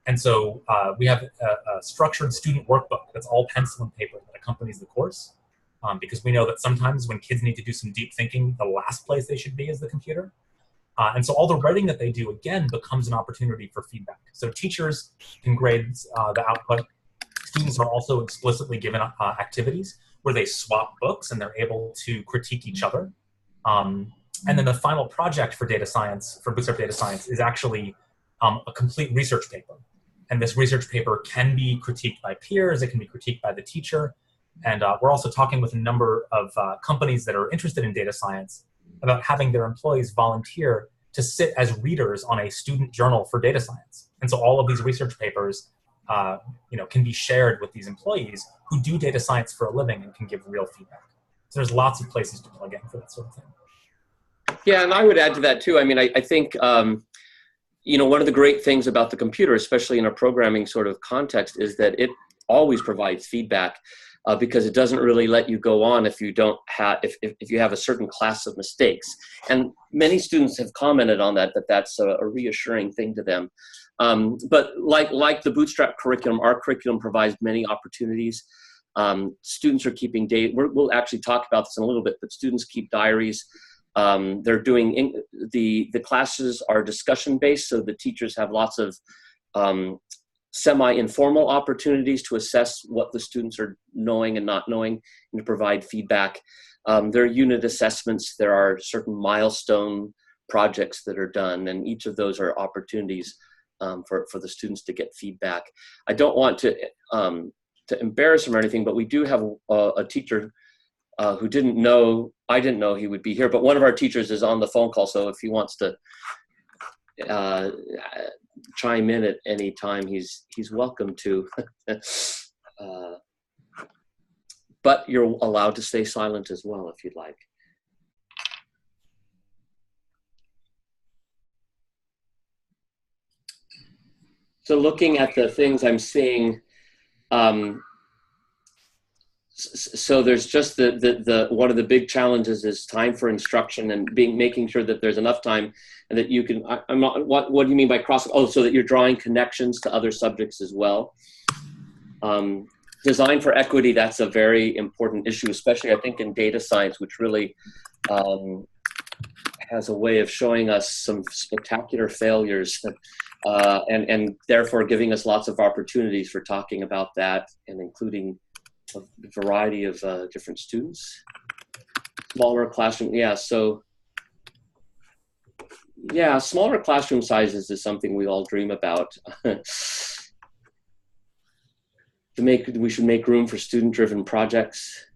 And so we have a structured student workbook that's all pencil and paper that accompanies the course, because we know that sometimes when kids need to do some deep thinking, the last place they should be is the computer. And so all the writing that they do, again, becomes an opportunity for feedback. So teachers can grade the output. Students are also explicitly given activities where they swap books and they're able to critique each other. And then the final project for data science, for Bootstrap Data Science, is actually a complete research paper. And this research paper can be critiqued by peers, it can be critiqued by the teacher. And we're also talking with a number of companies that are interested in data science about having their employees volunteer to sit as readers on a student journal for data science. And so all of these research papers can be shared with these employees who do data science for a living and can give real feedback. So there's lots of places to plug in for that sort of thing.
Yeah, and I would add to that too. I mean, I think, one of the great things about the computer, especially in a programming sort of context, is that it always provides feedback because it doesn't really let you go on if you don't have, if you have a certain class of mistakes. And many students have commented on that's a reassuring thing to them. But like the Bootstrap curriculum, our curriculum provides many opportunities. Students are keeping data. We'll actually talk about this in a little bit, but students keep diaries. They're doing, the classes are discussion based, so the teachers have lots of semi-informal opportunities to assess what the students are knowing and not knowing and to provide feedback. There are unit assessments, there are certain milestone projects that are done, and each of those are opportunities for the students to get feedback. I don't want to embarrass him or anything, but we do have a teacher who I didn't know he would be here, but one of our teachers is on the phone call, so if he wants to chime in at any time, he's welcome to. But you're allowed to stay silent as well if you'd like. So looking at the things I'm seeing, so there's just one of the big challenges is time for instruction and making sure that there's enough time and that you can, what do you mean by cross? Oh, so that you're drawing connections to other subjects as well. Design for equity, that's a very important issue, especially I think in data science, which really has a way of showing us some spectacular failures and therefore giving us lots of opportunities for talking about that and including a variety of different students. Smaller classroom, yeah, so yeah, smaller classroom sizes is something we all dream about. We should make room for student-driven projects.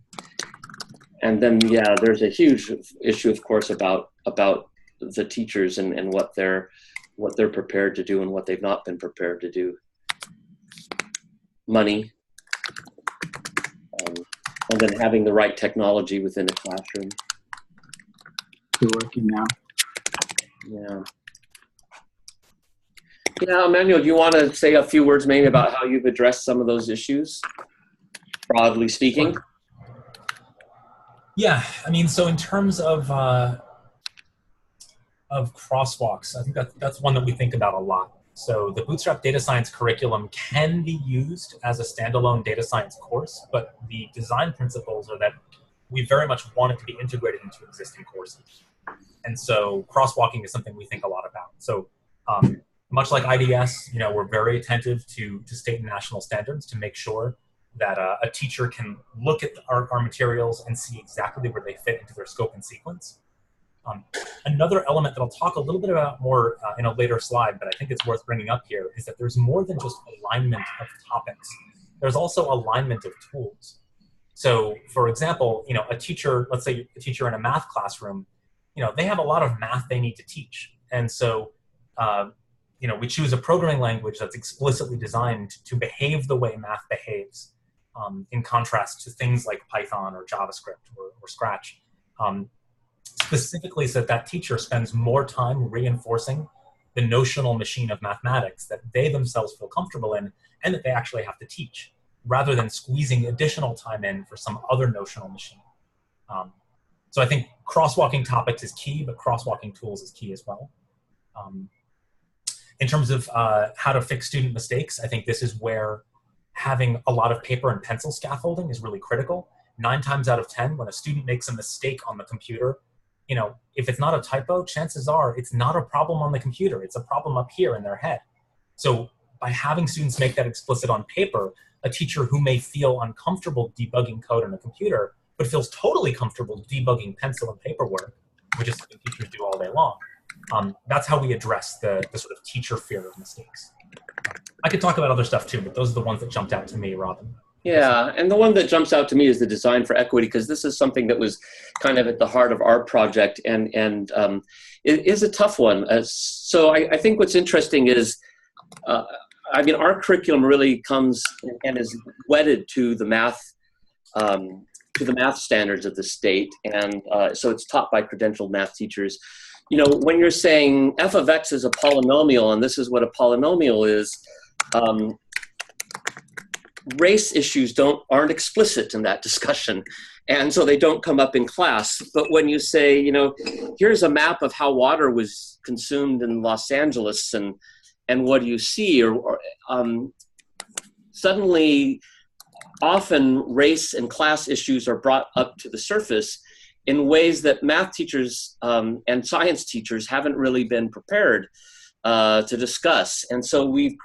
And then, yeah, there's a huge issue, of course, about the teachers and what they're prepared to do and what they've not been prepared to do. Money. And then having the right technology within a classroom.
You're working now.
Yeah. Yeah, Emmanuel, do you want to say a few words maybe about how you've addressed some of those issues, broadly speaking?
Yeah, I mean, so in terms of crosswalks, I think that's one that we think about a lot. So the Bootstrap Data Science curriculum can be used as a standalone data science course, but the design principles are that we very much want it to be integrated into existing courses. And so crosswalking is something we think a lot about. So much like IDS, we're very attentive to state and national standards to make sure that a teacher can look at our materials and see exactly where they fit into their scope and sequence. Another element that I'll talk a little bit about more in a later slide, but I think it's worth bringing up here, is that there's more than just alignment of topics. There's also alignment of tools. So for example, a teacher, let's say a teacher in a math classroom, they have a lot of math they need to teach. And so, we choose a programming language that's explicitly designed to behave the way math behaves, in contrast to things like Python or JavaScript or Scratch. Specifically so that teacher spends more time reinforcing the notional machine of mathematics that they themselves feel comfortable in and that they actually have to teach, rather than squeezing additional time in for some other notional machine. So I think crosswalking topics is key, but crosswalking tools is key as well. In terms of how to fix student mistakes, I think this is where having a lot of paper and pencil scaffolding is really critical. 9 times out of 10, when a student makes a mistake on the computer, if it's not a typo, chances are it's not a problem on the computer. It's a problem up here in their head. So by having students make that explicit on paper, a teacher who may feel uncomfortable debugging code on a computer, but feels totally comfortable debugging pencil and paperwork, which is something teachers do all day long. That's how we address the sort of teacher fear of mistakes. I could talk about other stuff too, but those are the ones that jumped out to me, Robin.
Yeah, and the one that jumps out to me is the design for equity, because this is something that was kind of at the heart of our project, and it is a tough one. So I think what's interesting is, our curriculum really comes and is wedded to the math standards of the state, and so it's taught by credentialed math teachers. When you're saying f of x is a polynomial, and this is what a polynomial is, race issues aren't explicit in that discussion, and so they don't come up in class. But when you say, here's a map of how water was consumed in Los Angeles, and what do you see, or suddenly, often race and class issues are brought up to the surface in ways that math teachers and science teachers haven't really been prepared to discuss. And so we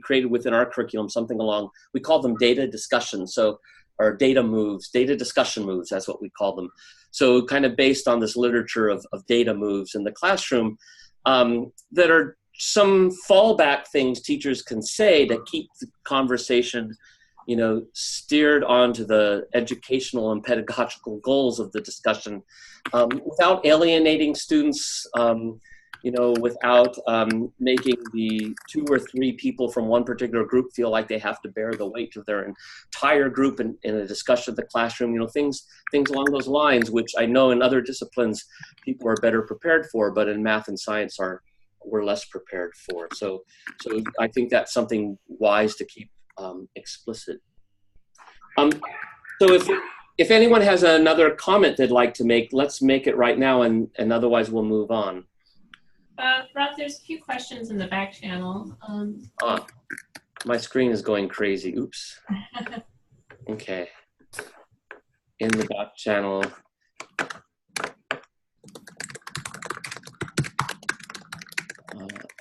created within our curriculum something we call them data discussions, or data moves, data discussion moves, that's what we call them. So kind of based on this literature of data moves in the classroom, that are some fallback things teachers can say to keep the conversation steered onto the educational and pedagogical goals of the discussion, without alienating students, without making the 2 or 3 people from one particular group feel like they have to bear the weight of their entire group in a discussion of the classroom, things along those lines, which I know in other disciplines people are better prepared for, but in math and science we're less prepared for. So I think that's something wise to keep explicit. So if anyone has another comment they'd like to make, let's make it right now, and otherwise we'll move on.
Rob, there's a few questions in the back channel.
My screen is going crazy. Oops. Okay. In the back channel.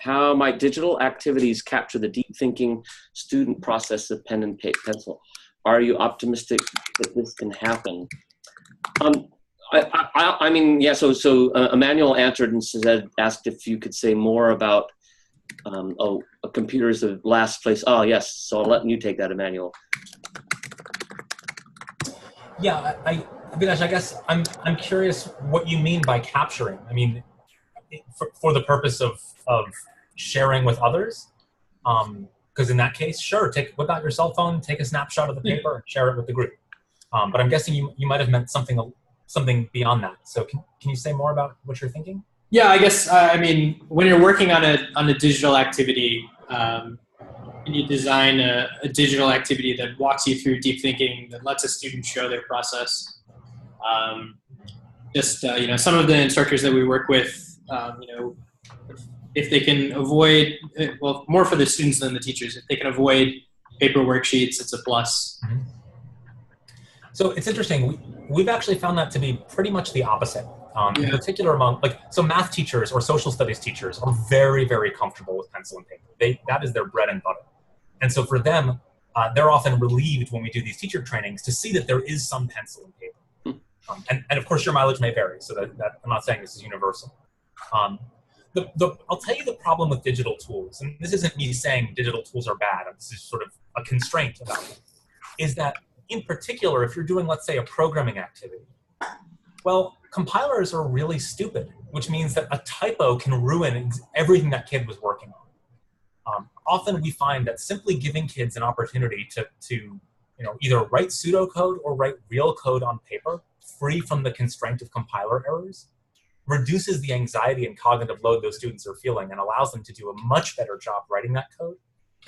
How might digital activities capture the deep thinking student process of pen and pencil? Are you optimistic that this can happen? I mean, yeah, so Emmanuel answered and asked if you could say more about, a computer is the last place. Oh, yes, so I'll let you take that, Emmanuel.
Yeah, Abhilash, I guess I'm curious what you mean by capturing. I mean, for the purpose of sharing with others, because in that case, sure, whip out your cell phone, take a snapshot of the paper, and share it with the group. But I'm guessing you might have meant something beyond that. So can you say more about what you're thinking?
Yeah, I guess, I mean, when you're working on a digital activity, and you design a digital activity that walks you through deep thinking, that lets a student show their process. You know, some of the instructors that we work with, you know, if they can avoid, well, more for the students than the teachers, if they can avoid paper worksheets, it's a plus.
Mm-hmm. So it's interesting. We've actually found that to be pretty much the opposite. In particular among, so math teachers or social studies teachers are very, very comfortable with pencil and paper. That is their bread and butter. And so for them, they're often relieved when we do these teacher trainings to see that there is some pencil and paper. And of course your mileage may vary, so that I'm not saying this is universal. I'll tell you the problem with digital tools, and this isn't me saying digital tools are bad, this is sort of a constraint about it, is that in particular, if you're doing, let's say, a programming activity, well, compilers are really stupid, which means that a typo can ruin everything that kid was working on. Often we find that simply giving kids an opportunity to either write pseudocode or write real code on paper, free from the constraint of compiler errors, reduces the anxiety and cognitive load those students are feeling and allows them to do a much better job writing that code.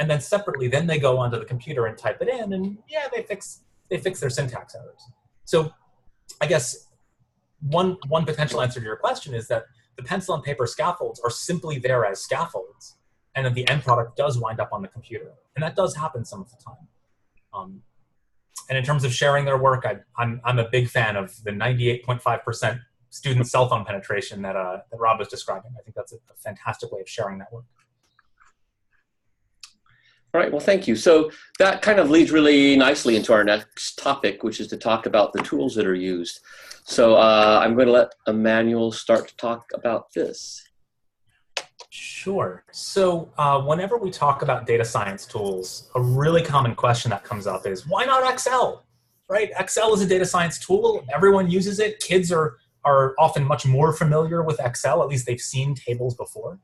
And then separately, then they go onto the computer and type it in, and yeah, they fix their syntax errors. So I guess one potential answer to your question is that the pencil and paper scaffolds are simply there as scaffolds, and then the end product does wind up on the computer. And that does happen some of the time. And in terms of sharing their work, I'm a big fan of the 98.5% student cell phone penetration that Rob was describing. I think that's a fantastic way of sharing that work.
All right, well, thank you. So that kind of leads really nicely into our next topic, which is to talk about the tools that are used. So I'm going to let Emmanuel start to talk about this.
Sure. So whenever we talk about data science tools, a really common question that comes up is, why not Excel? Right? Excel is a data science tool. Everyone uses it. Kids are often much more familiar with Excel. At least they've seen tables before.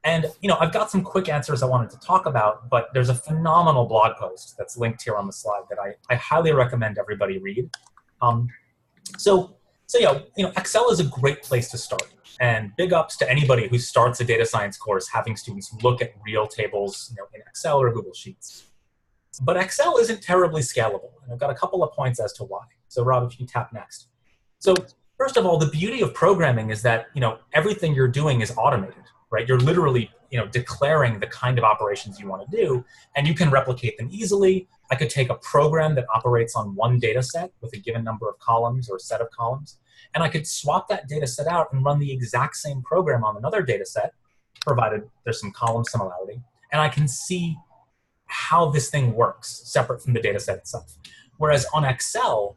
And I've got some quick answers I wanted to talk about, but there's a phenomenal blog post that's linked here on the slide that I highly recommend everybody read. So Excel is a great place to start. And big ups to anybody who starts a data science course having students look at real tables in Excel or Google Sheets. But Excel isn't terribly scalable, and I've got a couple of points as to why. So Rob, if you tap next. So first of all, the beauty of programming is that everything you're doing is automated. Right? You're literally, declaring the kind of operations you want to do, and you can replicate them easily. I could take a program that operates on one data set with a given number of columns or set of columns, and I could swap that data set out and run the exact same program on another data set, provided there's some column similarity, and I can see how this thing works separate from the data set itself. Whereas on Excel,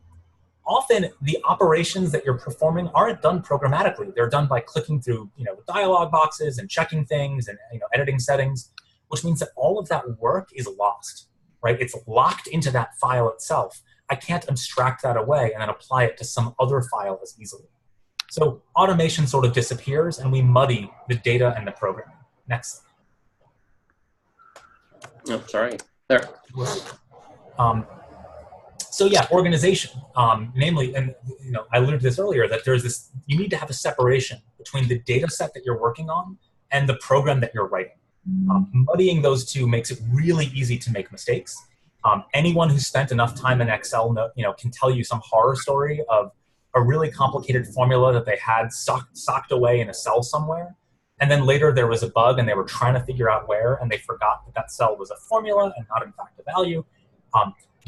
often the operations that you're performing aren't done programmatically. They're done by clicking through, dialog boxes and checking things and, editing settings, which means that all of that work is lost, right? It's locked into that file itself. I can't abstract that away and then apply it to some other file as easily. So automation sort of disappears and we muddy the data and the programming. Next.
Oh, sorry. There.
So yeah, organization, namely, and I alluded to this earlier, that you need to have a separation between the data set that you're working on and the program that you're writing. Muddying those two makes it really easy to make mistakes. Anyone who spent enough time in Excel, can tell you some horror story of a really complicated formula that they had socked away in a cell somewhere. And then later there was a bug and they were trying to figure out where, and they forgot that cell was a formula and not in fact a value.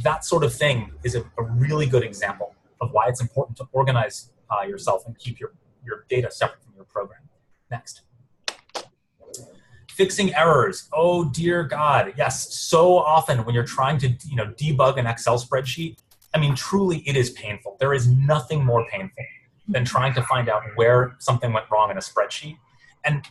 That sort of thing is a really good example of why it's important to organize yourself and keep your data separate from your program. Next. Fixing errors. Oh, dear God. Yes, so often when you're trying to debug an Excel spreadsheet, I mean, truly it is painful. There is nothing more painful than trying to find out where something went wrong in a spreadsheet. And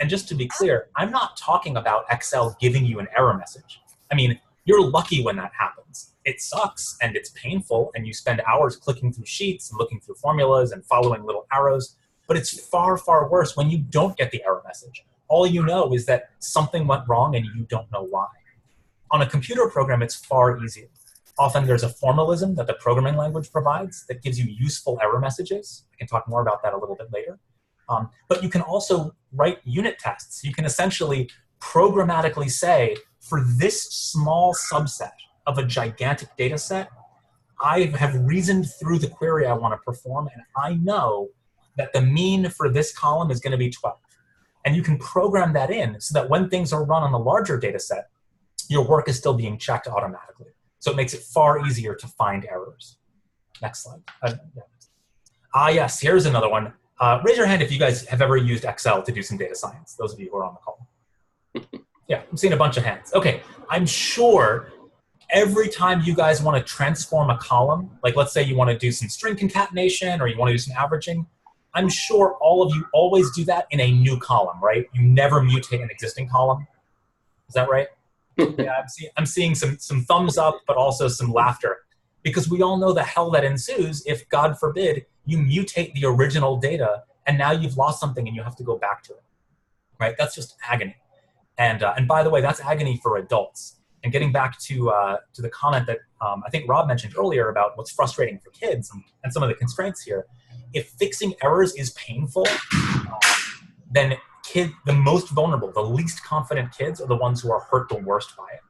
just to be clear, I'm not talking about Excel giving you an error message. I mean, you're lucky when that happens. It sucks and it's painful and you spend hours clicking through sheets and looking through formulas and following little arrows, but it's far, far worse when you don't get the error message. All you know is that something went wrong and you don't know why. On a computer program, it's far easier. Often there's a formalism that the programming language provides that gives you useful error messages. I can talk more about that a little bit later. But you can also write unit tests. You can essentially programmatically say, for this small subset of a gigantic data set, I have reasoned through the query I want to perform, and I know that the mean for this column is going to be 12. And you can program that in so that when things are run on the larger data set, your work is still being checked automatically. So it makes it far easier to find errors. Next slide. Yes, here's another one. Raise your hand if you guys have ever used Excel to do some data science, those of you who are on the call. Yeah, I'm seeing a bunch of hands. Okay, I'm sure every time you guys want to transform a column, like let's say you want to do some string concatenation or you want to do some averaging, I'm sure all of you always do that in a new column, right? You never mutate an existing column. Is that right? Yeah, I'm seeing some thumbs up, but also some laughter. Because we all know the hell that ensues if, God forbid, you mutate the original data and now you've lost something and you have to go back to it, right? That's just agony. And by the way, that's agony for adults. And getting back to the comment that I think Rob mentioned earlier about what's frustrating for kids and some of the constraints here, if fixing errors is painful, then the most vulnerable, the least confident kids are the ones who are hurt the worst by it.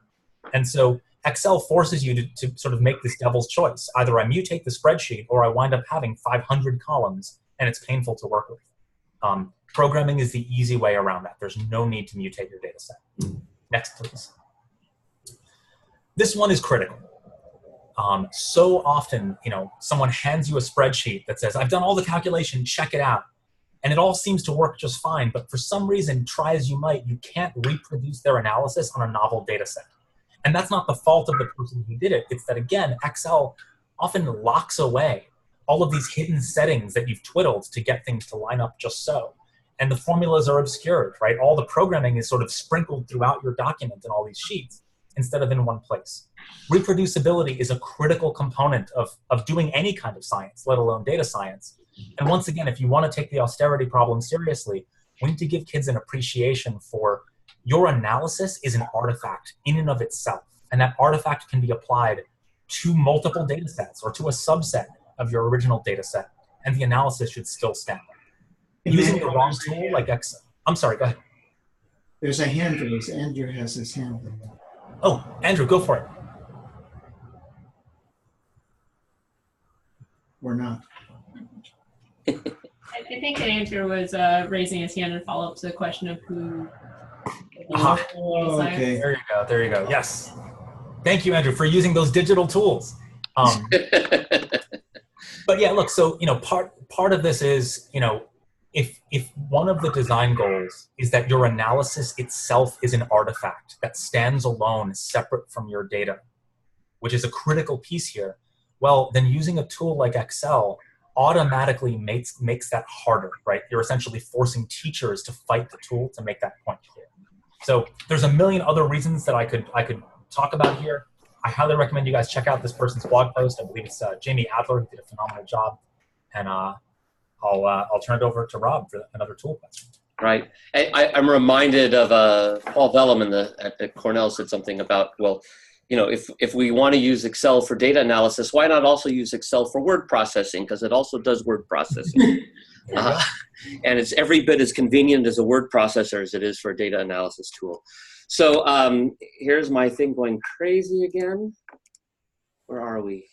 And so Excel forces you to sort of make this devil's choice. Either I mutate the spreadsheet or I wind up having 500 columns and it's painful to work with. Programming is the easy way around that. There's no need to mutate your data set. Next, please. This one is critical. So often, someone hands you a spreadsheet that says, I've done all the calculation, check it out. And it all seems to work just fine, but for some reason, try as you might, you can't reproduce their analysis on a novel data set. And that's not the fault of the person who did it. It's that, again, Excel often locks away all of these hidden settings that you've twiddled to get things to line up just so. And the formulas are obscured, right? All the programming is sort of sprinkled throughout your document in all these sheets instead of in one place. Reproducibility is a critical component of doing any kind of science, let alone data science. And once again, if you want to take the austerity problem seriously, we need to give kids an appreciation for your analysis is an artifact in and of itself. And that artifact can be applied to multiple data sets or to a subset of your original data set. And the analysis should still stand. Using the wrong tool like Excel. I'm sorry, go ahead.
There's a hand raised. Andrew has his hand raised.
Oh, Andrew, go for it.
Or not.
I think Andrew was raising his hand in follow-up to the question of who.
Oh, okay.
There you go. Yes. Thank you, Andrew, for using those digital tools. But yeah, look, so, part of this is, if one of the design goals is that your analysis itself is an artifact that stands alone, separate from your data, which is a critical piece here, well, then using a tool like Excel automatically makes that harder, right? You're essentially forcing teachers to fight the tool to make that point clear. So there's a million other reasons that I could talk about here. I highly recommend you guys check out this person's blog post. I believe it's Jamie Adler, who did a phenomenal job. And I'll turn it over to Rob for another tool question.
Right. I'm reminded of Paul Vellum at Cornell said something about, well, if we want to use Excel for data analysis, why not also use Excel for word processing? Because it also does word processing. And it's every bit as convenient as a word processor as it is for a data analysis tool. So here's my thing going crazy again. Where are we?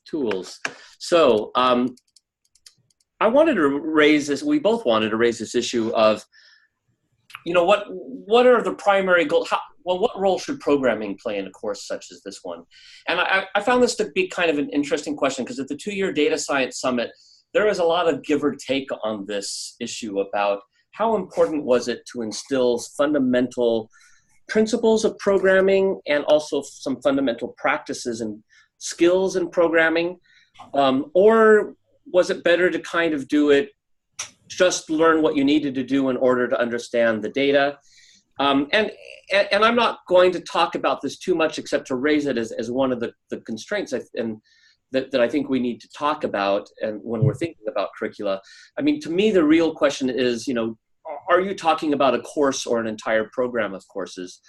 Tools. So I wanted to raise this, we both wanted to raise this issue of, what are the primary goals? What role should programming play in a course such as this one? And I found this to be kind of an interesting question because at the 2-year Data Science Summit, there was a lot of give or take on this issue about how important was it to instill fundamental principles of programming and also some fundamental practices and skills in programming, or was it better to kind of do it, just learn what you needed to do in order to understand the data? And I'm not going to talk about this too much except to raise it as one of the constraints that I think we need to talk about and when we're thinking about curricula. I mean, to me, the real question is, are you talking about a course or an entire program of courses?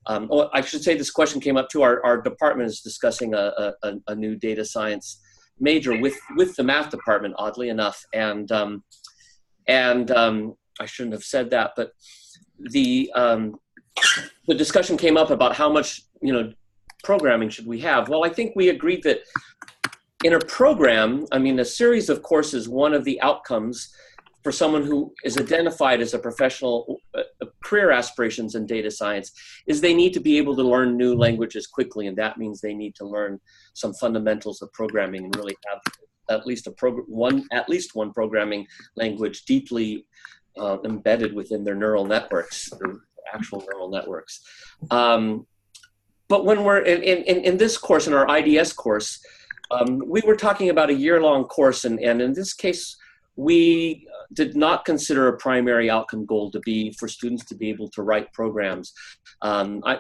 I should say this question came up too. Our department is discussing a new data science major with the math department, oddly enough. And And I shouldn't have said that, but the discussion came up about how much, programming should we have? Well, I think we agreed that in a program, a series of courses, one of the outcomes for someone who is identified as a professional career aspirations in data science is they need to be able to learn new languages quickly, and that means they need to learn some fundamentals of programming and really have at least one programming language deeply embedded within their neural networks, their actual neural networks. But when we're in this course, in our IDS course, we were talking about a year-long course, and in this case, we did not consider a primary outcome goal to be for students to be able to write programs. I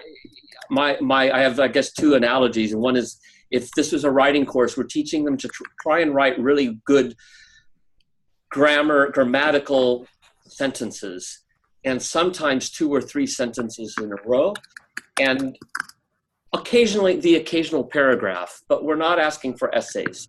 have, I guess, two analogies, and one is if this was a writing course, we're teaching them to try and write really good grammatical sentences, and sometimes 2 or 3 sentences in a row, and occasionally the occasional paragraph, but we're not asking for essays.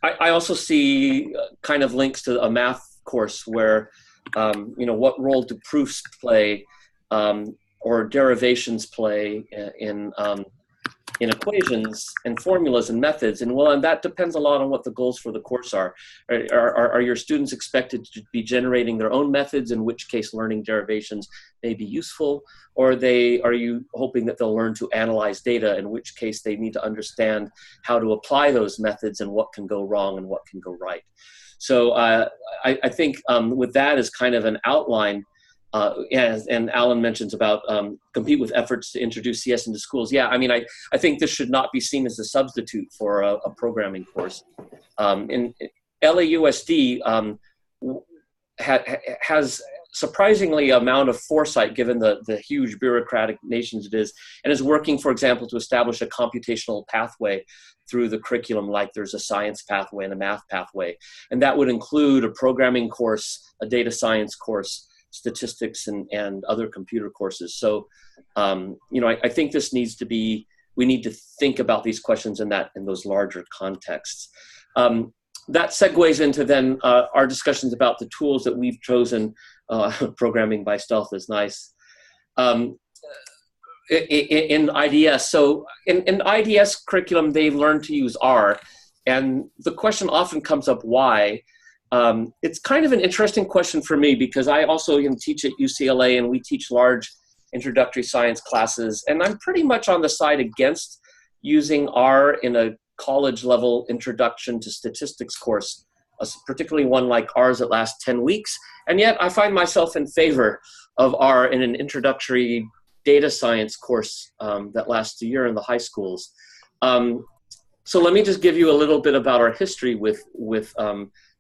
I also see kind of links to a math course where, what role do proofs play or derivations play in equations and formulas and methods, and that depends a lot on what the goals for the course are. Are your students expected to be generating their own methods, in which case learning derivations may be useful, or are you hoping that they'll learn to analyze data, in which case they need to understand how to apply those methods and what can go wrong and what can go right. So I think with that as kind of an outline, and Alan mentions about compete with efforts to introduce CS into schools. Yeah, I think this should not be seen as a substitute for a programming course. In LAUSD has surprisingly amount of foresight given the huge bureaucratic nations it is, and is working, for example, to establish a computational pathway through the curriculum, like there's a science pathway and a math pathway. And that would include a programming course, a data science course, statistics, and other computer courses. So, I think this needs to be, we need to think about these questions in those larger contexts. That segues into then our discussions about the tools that we've chosen. Programming by stealth is nice. In IDS. So in IDS curriculum, they learn to use R. And the question often comes up, why? It's kind of an interesting question for me because I also teach at UCLA, and we teach large introductory science classes. And I'm pretty much on the side against using R in a college level introduction to statistics course, particularly one like ours that lasts 10 weeks. And yet I find myself in favor of R in an introductory data science course that lasts a year in the high schools. So let me just give you a little bit about our history with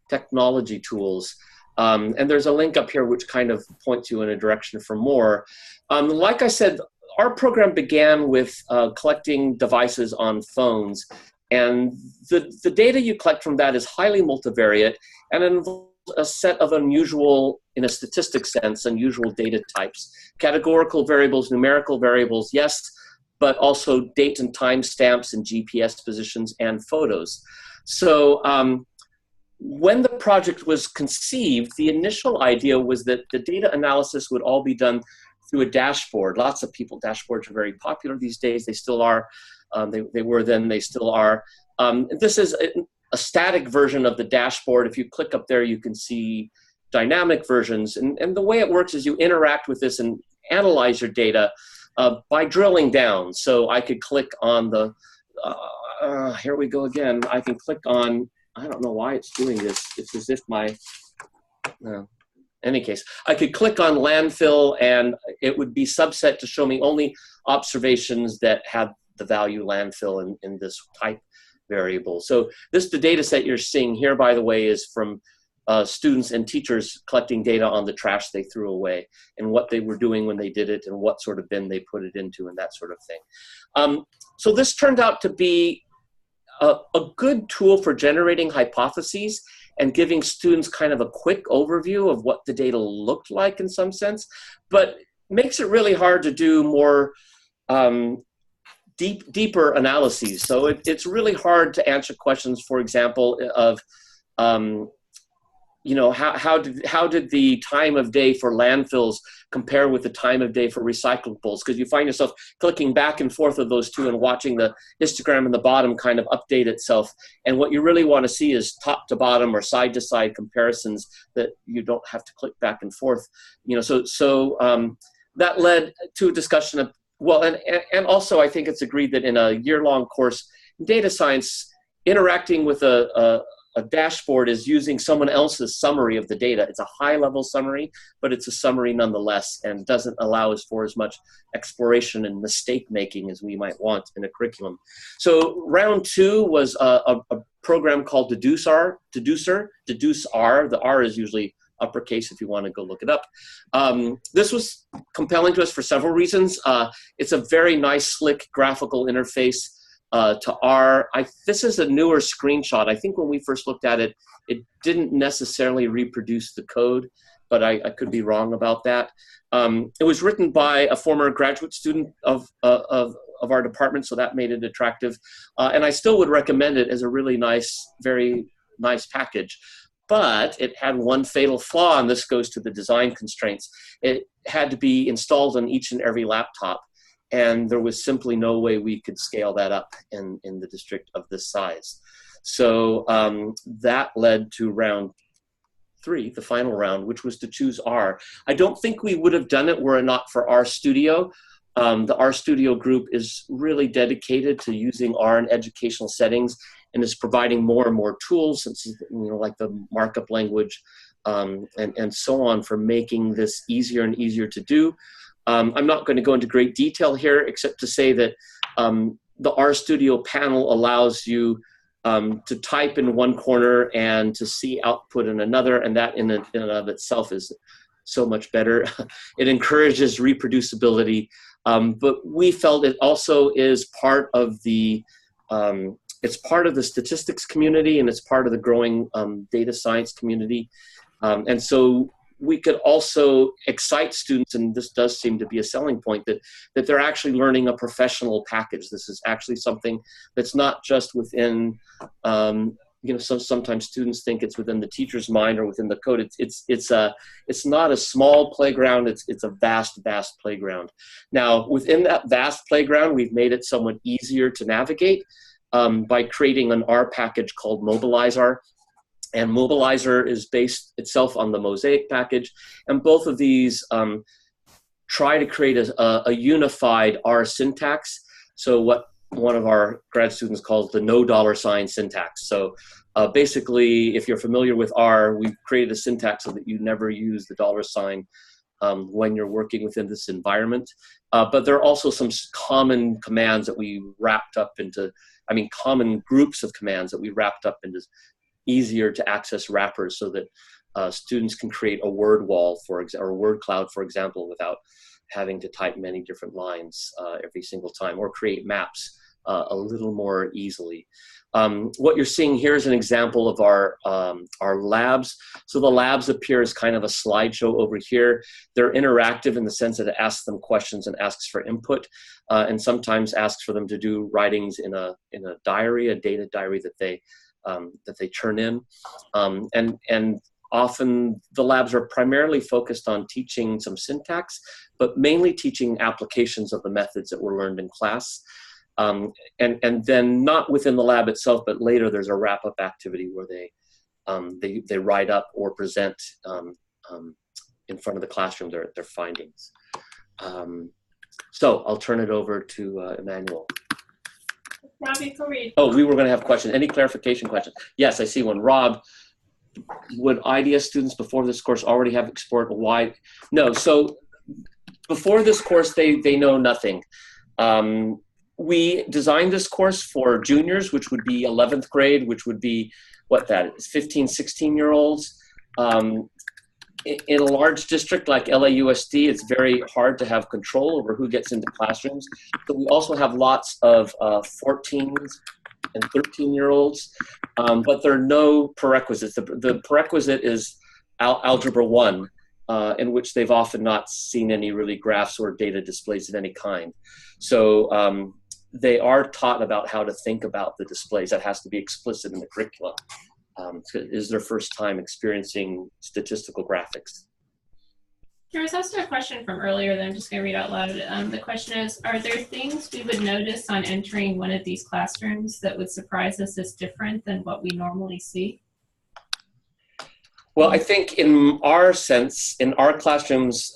technology tools. And there's a link up here which kind of points you in a direction for more. Like I said, our program began with collecting devices on phones. And the data you collect from that is highly multivariate and involves a set of unusual, in a statistics sense, unusual data types. Categorical variables, numerical variables, yes, but also date and time stamps and GPS positions and photos. So when the project was conceived, the initial idea was that the data analysis would all be done through a dashboard. Lots of people, dashboards are very popular these days. They still are. They were then, they still are. This is a static version of the dashboard. If you click up there, you can see dynamic versions. And the way it works is you interact with this and analyze your data by drilling down. So I could click on the, here we go again. I can click on, I don't know why it's doing this. It's as if any case, I could click on landfill and it would be subset to show me only observations that have the value landfill in this type variable. So the data set you're seeing here, by the way, is from students and teachers collecting data on the trash they threw away and what they were doing when they did it and what sort of bin they put it into and that sort of thing. So this turned out to be a good tool for generating hypotheses and giving students kind of a quick overview of what the data looked like in some sense, but makes it really hard to do more deeper analyses. So it's really hard to answer questions, for example, of you know, how did the time of day for landfills compare with the time of day for recyclables? Because you find yourself clicking back and forth of those two and watching the histogram in the bottom kind of update itself. And what you really want to see is top to bottom or side to side comparisons that you don't have to click back and forth. You know, so that led to a discussion of, well, and also I think it's agreed that in a year-long course in data science, interacting with a dashboard is using someone else's summary of the data. It's a high-level summary, but it's a summary nonetheless, and doesn't allow us for as much exploration and mistake-making as we might want in a curriculum. So round 2 was a program called Deduce-R. The R is usually uppercase if you want to go look it up. This was compelling to us for several reasons. It's a very nice, slick graphical interface to R. This is a newer screenshot. I think when we first looked at it, it didn't necessarily reproduce the code, but I could be wrong about that. It was written by a former graduate student of our department, so that made it attractive. And I still would recommend it as a really nice, very nice package. But it had one fatal flaw, and this goes to the design constraints. It had to be installed on each and every laptop. And there was simply no way we could scale that up in the district of this size. So that led to round 3, the final round, which was to choose R. I don't think we would have done it were it not for RStudio. The RStudio group is really dedicated to using R in educational settings and is providing more and more tools, like the markup language and so on, for making this easier and easier to do. I'm not going to go into great detail here, except to say that the RStudio panel allows you to type in one corner and to see output in another, and that in and of itself is so much better. It encourages reproducibility, but we felt it also is part of the it's part of the statistics community, and it's part of the growing data science community, and so we could also excite students, and this does seem to be a selling point, that they're actually learning a professional package. This is actually something that's not just within, sometimes students think it's within the teacher's mind or within the code. It's not a small playground, it's a vast, vast playground. Now, within that vast playground, we've made it somewhat easier to navigate by creating an R package called Mobilize-R. And Mobilize-R is based itself on the Mosaic package. And both of these try to create a unified R syntax. So what one of our grad students calls the no $ syntax. So basically, if you're familiar with R, we've created a syntax so that you never use the $ when you're working within this environment. But there are also some common commands that we wrapped up into, common groups of commands that we wrapped up into easier to access wrappers, so that students can create a word wall, or a word cloud, for example, without having to type many different lines every single time, or create maps a little more easily. What you're seeing here is an example of our labs. So the labs appear as kind of a slideshow over here. They're interactive in the sense that it asks them questions and asks for input, and sometimes asks for them to do writings in a diary, a data diary that they turn in. And often the labs are primarily focused on teaching some syntax, but mainly teaching applications of the methods that were learned in class. And then not within the lab itself, but later there's a wrap-up activity where they write up or present in front of the classroom their findings. So I'll turn it over to Emmanuel.
Rob, before we...
Oh, we were going to have questions. Any clarification questions? Yes, I see one. Rob, would IDS students before this course already have explored why? No, so before this course, they know nothing. We designed this course for juniors, which would be 11th grade, which would be, 15, 16-year-olds. In a large district like LAUSD, it's very hard to have control over who gets into classrooms. So we also have lots of 14s and 13-year-olds, but there are no prerequisites. The prerequisite is Algebra 1, in which they've often not seen any really graphs or data displays of any kind. So they are taught about how to think about the displays. That has to be explicit in the curriculum. is their first time experiencing statistical graphics.
There was also a question from earlier that I'm just going to read out loud. The question is, are there things we would notice on entering one of these classrooms that would surprise us as different than what we normally see?
Well, I think in our sense, in our classrooms,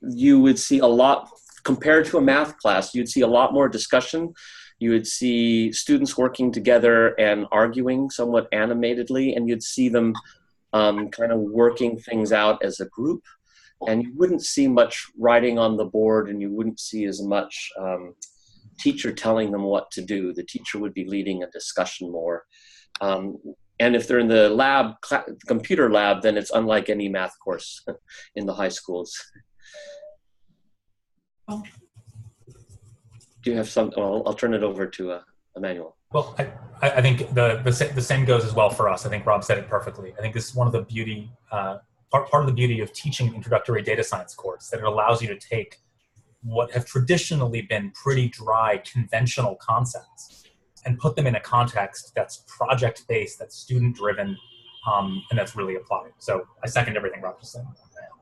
you would see a lot, compared to a math class, you'd see a lot more discussion. You would see students working together and arguing somewhat animatedly, and you'd see them kind of working things out as a group. And you wouldn't see much writing on the board, and you wouldn't see as much teacher telling them what to do. The teacher would be leading a discussion more. And if they're in the lab, computer lab, then it's unlike any math course in the high schools. Do you have some? Well, I'll turn it over to Emmanuel.
Well, I think the same goes as well for us. I think Rob said it perfectly. I think this is one of the beauty, part of the beauty of teaching introductory data science course, that it allows you to take what have traditionally been pretty dry, conventional concepts and put them in a context that's project-based, that's student-driven, and that's really applied. So I second everything Rob just said.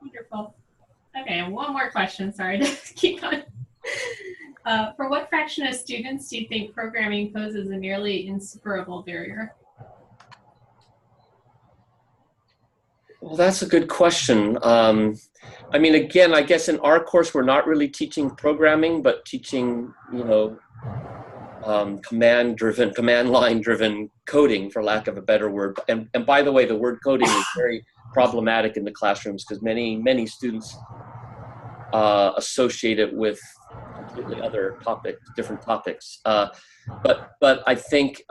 Wonderful. Okay, and one more question. Sorry to keep going. For what fraction of students do you think programming poses a nearly insuperable barrier?
Well, that's a good question. I mean, again, I guess in our course, we're not really teaching programming, but teaching, you know, command line driven coding, for lack of a better word. And by the way, the word coding is very problematic in the classrooms because many students associate it with completely other different topics. But I think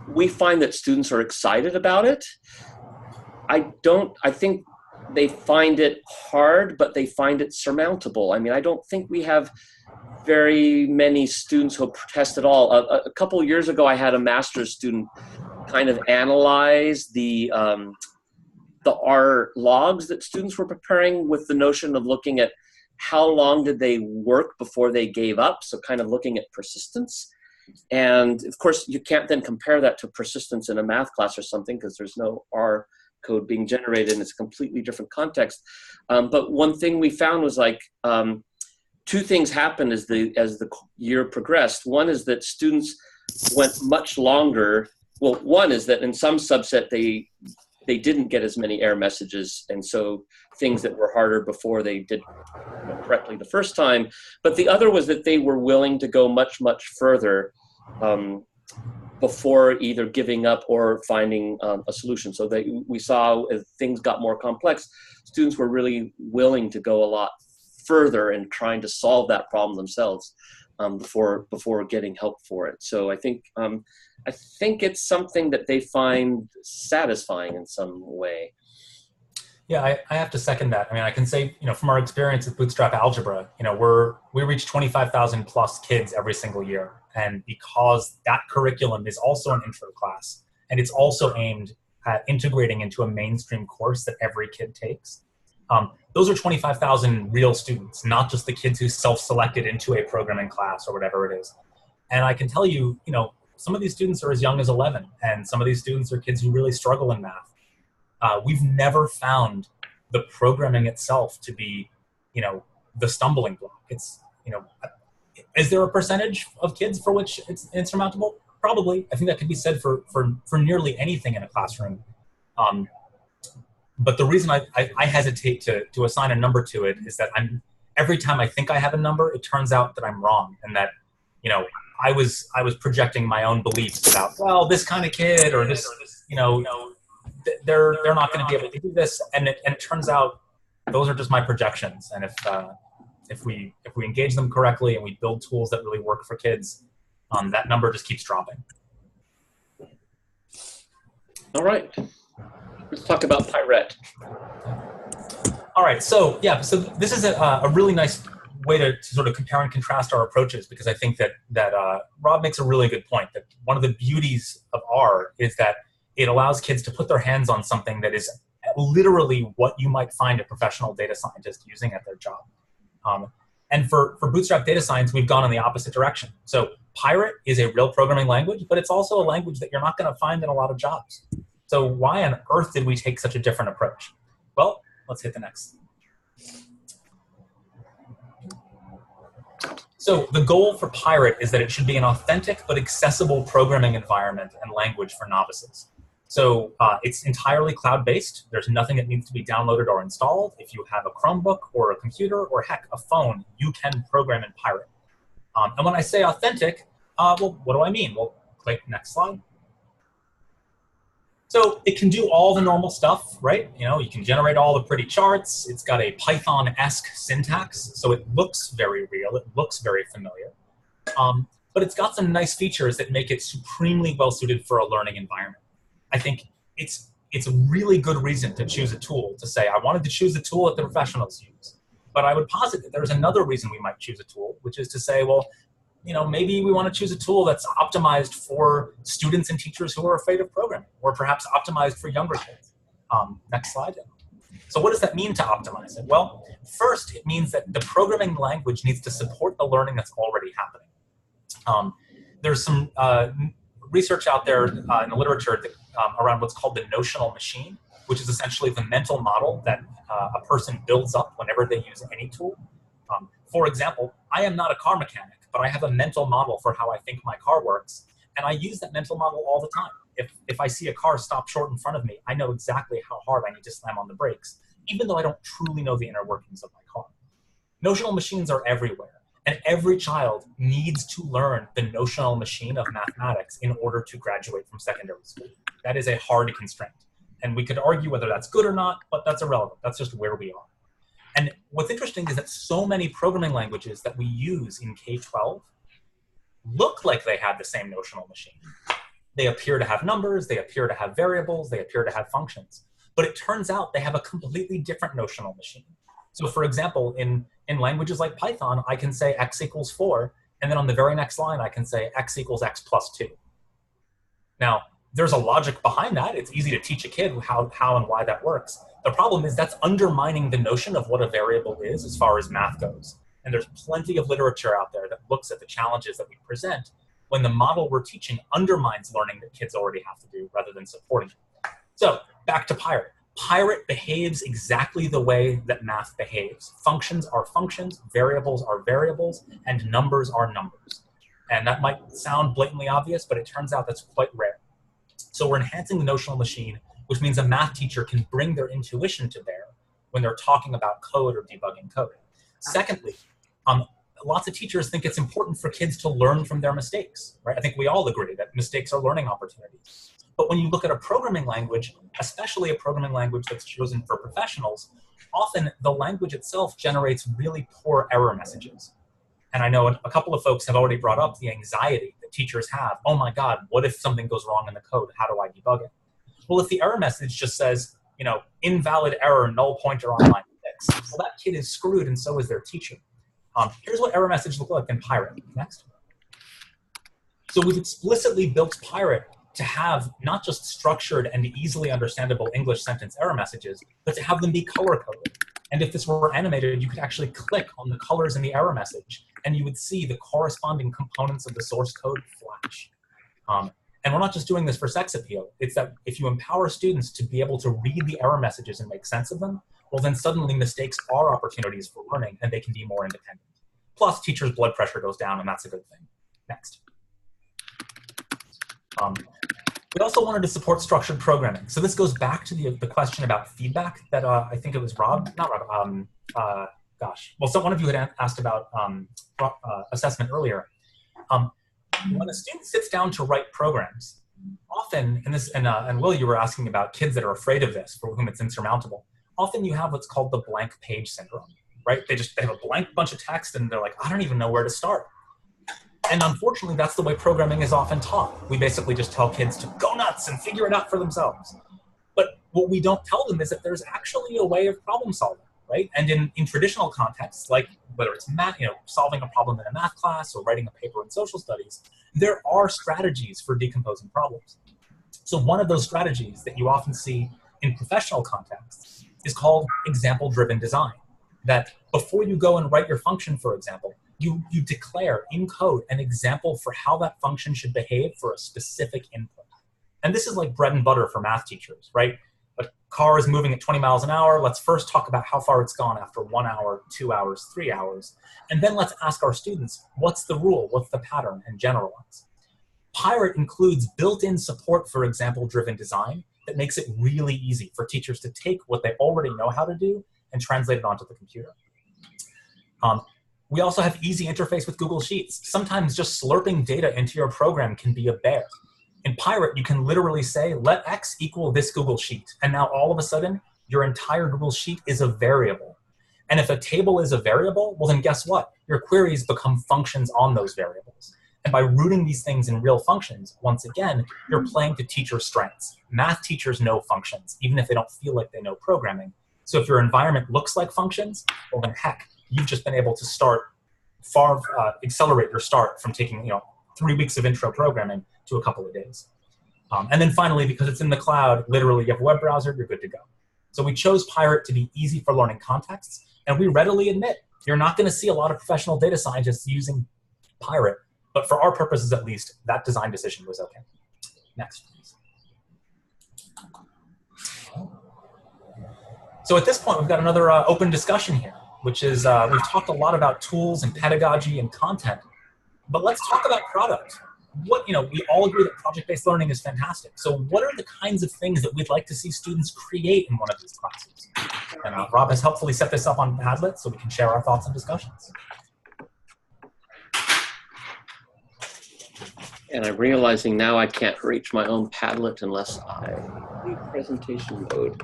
we find that students are excited about it. I think they find it hard, but they find it surmountable. I mean, I don't think we have very many students who protest at all. A couple of years ago, I had a master's student kind of analyze the R logs that students were preparing with the notion of looking at how long did they work before they gave up, so kind of looking at persistence. And of course, you can't then compare that to persistence in a math class or something because there's no R code being generated and it's a completely different context. But one thing we found was like, two things happened as the year progressed. One is that students went much longer. Well, one is that in some subset, they didn't get as many error messages, and so things that were harder before they did correctly the first time. But the other was that they were willing to go much further before either giving up or finding a solution. So we saw as things got more complex, students were really willing to go a lot further in trying to solve that problem themselves before getting help for it. So I think it's something that they find satisfying in some way.
Yeah, I have to second that. I mean, I can say, you know, from our experience with Bootstrap Algebra, you know, we reach 25,000 plus kids every single year. And because that curriculum is also an intro class, and it's also aimed at integrating into a mainstream course that every kid takes, those are 25,000 real students, not just the kids who self-selected into a programming class or whatever it is. And I can tell you, you know, some of these students are as young as 11, and some of these students are kids who really struggle in math. We've never found the programming itself to be, you know, the stumbling block. It's, you know, is there a percentage of kids for which it's insurmountable? Probably. I think that could be said for nearly anything in a classroom. But the reason I hesitate to assign a number to it is that every time I think I have a number, it turns out that I'm wrong, and that, you know, I was projecting my own beliefs about, well, this kind of kid or this, you know, they're not going to be able to do this, and it turns out those are just my projections. And if we engage them correctly and we build tools that really work for kids, that number just keeps dropping.
All right. Let's talk about Pirate.
All right, so yeah, so this is a really nice way to sort of compare and contrast our approaches, because I think that Rob makes a really good point, that one of the beauties of R is that it allows kids to put their hands on something that is literally what you might find a professional data scientist using at their job. And for Bootstrap Data Science, we've gone in the opposite direction. So Pirate is a real programming language, but it's also a language that you're not going to find in a lot of jobs. So why on earth did we take such a different approach? Well, let's hit the next. So the goal for Pirate is that it should be an authentic but accessible programming environment and language for novices. So it's entirely cloud-based. There's nothing that needs to be downloaded or installed. If you have a Chromebook or a computer or heck, a phone, you can program in Pirate. And when I say authentic, well, what do I mean? Well, click next slide. So it can do all the normal stuff, right? You know, you can generate all the pretty charts. It's got a Python-esque syntax, so it looks very real. It looks very familiar. But it's got some nice features that make it supremely well-suited for a learning environment. I think it's a really good reason to choose a tool, to say, I wanted to choose a tool that the professionals use. But I would posit that there's another reason we might choose a tool, which is to say, well, you know, maybe we want to choose a tool that's optimized for students and teachers who are afraid of programming, or perhaps optimized for younger kids. Next slide. So what does that mean to optimize it? Well, first, it means that the programming language needs to support the learning that's already happening. There's some research out there in the literature that, around what's called the notional machine, which is essentially the mental model that a person builds up whenever they use any tool. For example, I am not a car mechanic, but I have a mental model for how I think my car works, and I use that mental model all the time. If I see a car stop short in front of me, I know exactly how hard I need to slam on the brakes, even though I don't truly know the inner workings of my car. Notional machines are everywhere, and every child needs to learn the notional machine of mathematics in order to graduate from secondary school. That is a hard constraint. And we could argue whether that's good or not, but that's irrelevant. That's just where we are. And what's interesting is that so many programming languages that we use in K-12 look like they have the same notional machine. They appear to have numbers, they appear to have variables, they appear to have functions. But it turns out they have a completely different notional machine. So for example, in languages like Python, I can say x equals 4, and then on the very next line, I can say x equals x plus 2. Now, there's a logic behind that. It's easy to teach a kid how and why that works. The problem is that's undermining the notion of what a variable is as far as math goes. And there's plenty of literature out there that looks at the challenges that we present when the model we're teaching undermines learning that kids already have to do rather than supporting it. So back to Pirate. Pirate behaves exactly the way that math behaves. Functions are functions, variables are variables, and numbers are numbers. And that might sound blatantly obvious, but it turns out that's quite rare. So we're enhancing the notional machine, which means a math teacher can bring their intuition to bear when they're talking about code or debugging code. Secondly, lots of teachers think it's important for kids to learn from their mistakes, right? I think we all agree that mistakes are learning opportunities. But when you look at a programming language, especially a programming language that's chosen for professionals, often the language itself generates really poor error messages. And I know a couple of folks have already brought up the anxiety that teachers have. Oh my God, what if something goes wrong in the code? How do I debug it? Well, if the error message just says, you know, invalid error, null pointer on line 6, well, that kid is screwed and so is their teacher. Here's what error message looks like in Pirate. Next. So we've explicitly built Pirate to have not just structured and easily understandable English sentence error messages, but to have them be color-coded. And if this were animated, you could actually click on the colors in the error message, and you would see the corresponding components of the source code flash. And we're not just doing this for sex appeal. It's that if you empower students to be able to read the error messages and make sense of them, well, then suddenly mistakes are opportunities for learning, and they can be more independent. Plus, teachers' blood pressure goes down, and that's a good thing. Next. We also wanted to support structured programming. So this goes back to the question about feedback that I think it was Rob, not Rob, well, so one of you had asked about assessment earlier. When a student sits down to write programs, often, and Will, you were asking about kids that are afraid of this, for whom it's insurmountable. Often you have what's called the blank page syndrome, right? They have a blank bunch of text and they're like, I don't even know where to start. And unfortunately, that's the way programming is often taught. We basically just tell kids to go nuts and figure it out for themselves. But what we don't tell them is that there's actually a way of problem solving, right? And in traditional contexts, like whether it's math, solving a problem in a math class or writing a paper in social studies, there are strategies for decomposing problems. So one of those strategies that you often see in professional contexts is called example-driven design. That before you go and write your function, for example, you declare in code an example for how that function should behave for a specific input. And this is like bread and butter for math teachers, right? A car is moving at 20 miles an hour. Let's first talk about how far it's gone after 1 hour, 2 hours, 3 hours. And then let's ask our students, what's the rule? What's the pattern? And generalize. Pirate includes built-in support for example-driven design that makes it really easy for teachers to take what they already know how to do and translate it onto the computer. We also have easy interface with Google Sheets. Sometimes just slurping data into your program can be a bear. In Pirate, you can literally say, let X equal this Google Sheet. And now all of a sudden, your entire Google Sheet is a variable. And if a table is a variable, well then guess what? Your queries become functions on those variables. And by rooting these things in real functions, once again, you're playing to teacher strengths. Math teachers know functions, even if they don't feel like they know programming. So if your environment looks like functions, well then heck, you've just been able to accelerate your start from taking 3 weeks of intro programming to a couple of days. And then finally, because it's in the cloud, literally you have a web browser, you're good to go. So we chose Pirate to be easy for learning contexts, and we readily admit you're not going to see a lot of professional data scientists using Pirate, but for our purposes at least, that design decision was okay. Next, please. So at this point, we've got another open discussion here, which is we've talked a lot about tools and pedagogy and content, but let's talk about product. We all agree that project-based learning is fantastic. So what are the kinds of things that we'd like to see students create in one of these classes? And Rob has helpfully set this up on Padlet so we can share our thoughts and discussions.
And I'm realizing now I can't reach my own Padlet unless I leave presentation mode.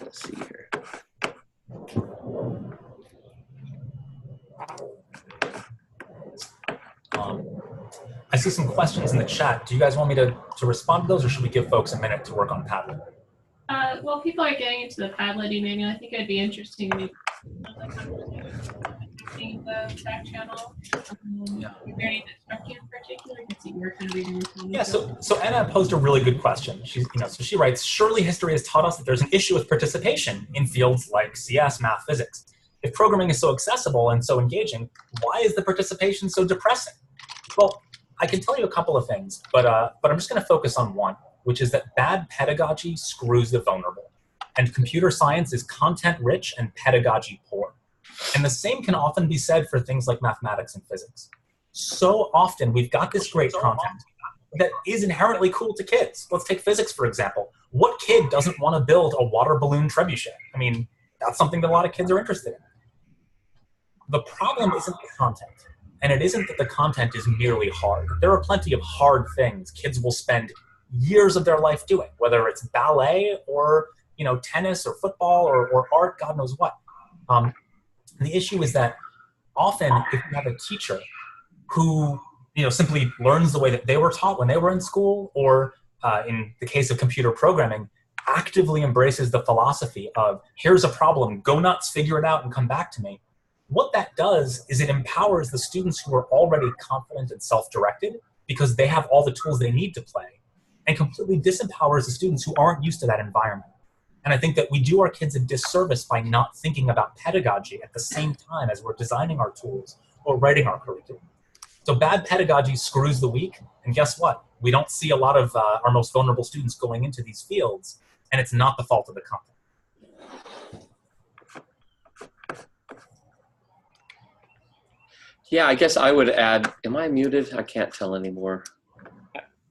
Let's see here.
I see some questions in the chat. Do you guys want me to respond to those, or should we give folks a minute to work on Padlet?
Well, people are getting into the Padlet, Emmanuel. I think it'd be interesting to the back channel. Is there any instruction in particular? I can see you're kind of reading this one.
Yeah, so Anna posed a really good question. So she writes, surely history has taught us that there's an issue with participation in fields like CS, math, physics. If programming is so accessible and so engaging, why is the participation so depressing? Well, I can tell you a couple of things, but I'm just going to focus on one, which is that bad pedagogy screws the vulnerable, and computer science is content-rich and pedagogy-poor. And the same can often be said for things like mathematics and physics. So often we've got this great content that is inherently cool to kids. Let's take physics, for example. What kid doesn't want to build a water balloon trebuchet? I mean, that's something that a lot of kids are interested in. The problem isn't the content. And it isn't that the content is merely hard. There are plenty of hard things kids will spend years of their life doing, whether it's ballet or tennis or football or art, God knows what. The issue is that often if you have a teacher who simply learns the way that they were taught when they were in school, or in the case of computer programming, actively embraces the philosophy of here's a problem, go nuts, figure it out, and come back to me. What that does is it empowers the students who are already confident and self-directed because they have all the tools they need to play, and completely disempowers the students who aren't used to that environment. And I think that we do our kids a disservice by not thinking about pedagogy at the same time as we're designing our tools or writing our curriculum. So bad pedagogy screws the weak, and guess what? We don't see a lot of our most vulnerable students going into these fields, and it's not the fault of the content.
Yeah, I guess I would add, am I muted? I can't tell anymore.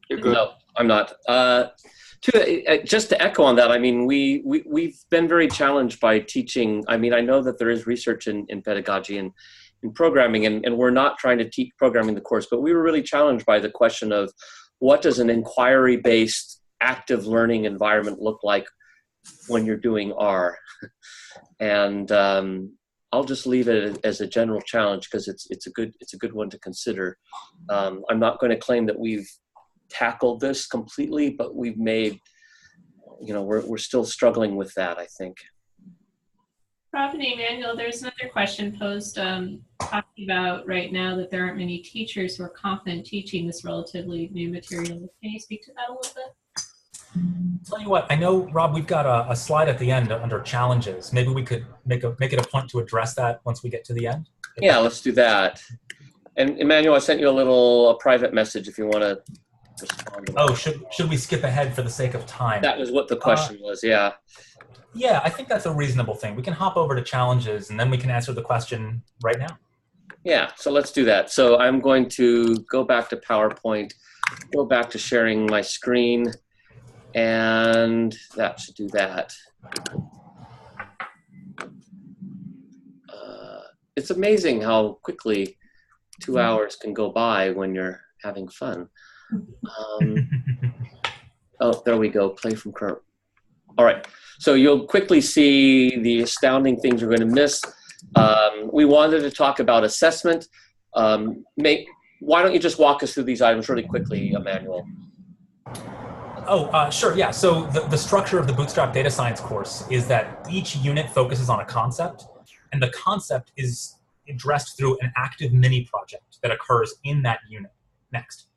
You're good.
No, I'm not. Just to echo on that, I mean, we've been very challenged by teaching. I mean, I know that there is research in pedagogy and in programming, and we're not trying to teach programming the course, but we were really challenged by the question of what does an inquiry-based active learning environment look like when you're doing R? And I'll just leave it as a general challenge because it's a good one to consider. I'm not going to claim that we've tackled this completely, but we've made, we're still struggling with that, I think.
Rob and Emmanuel, there's another question posed talking about right now that there aren't many teachers who are confident teaching this relatively new material. Can you speak to that a little bit?
Tell you what, I know, Rob, we've got a slide at the end under challenges. Maybe we could make it a point to address that once we get to the end.
Yeah, let's do that. And Emmanuel, I sent you a private message if you want to respond to that.
Oh, should we skip ahead for the sake of time?
That was what the question was, yeah.
Yeah, I think that's a reasonable thing. We can hop over to challenges and then we can answer the question right now.
Yeah, so let's do that. So I'm going to go back to PowerPoint, go back to sharing my screen, and that should do that. It's amazing how quickly 2 hours can go by when you're having fun. Oh, there we go, play from current. All right, so you'll quickly see the astounding things we're going to miss. We wanted to talk about assessment. Why don't you just walk us through these items really quickly, Emmanuel?
Oh, sure, yeah. So the structure of the Bootstrap Data Science course is that each unit focuses on a concept, and the concept is addressed through an active mini project that occurs in that unit. Next.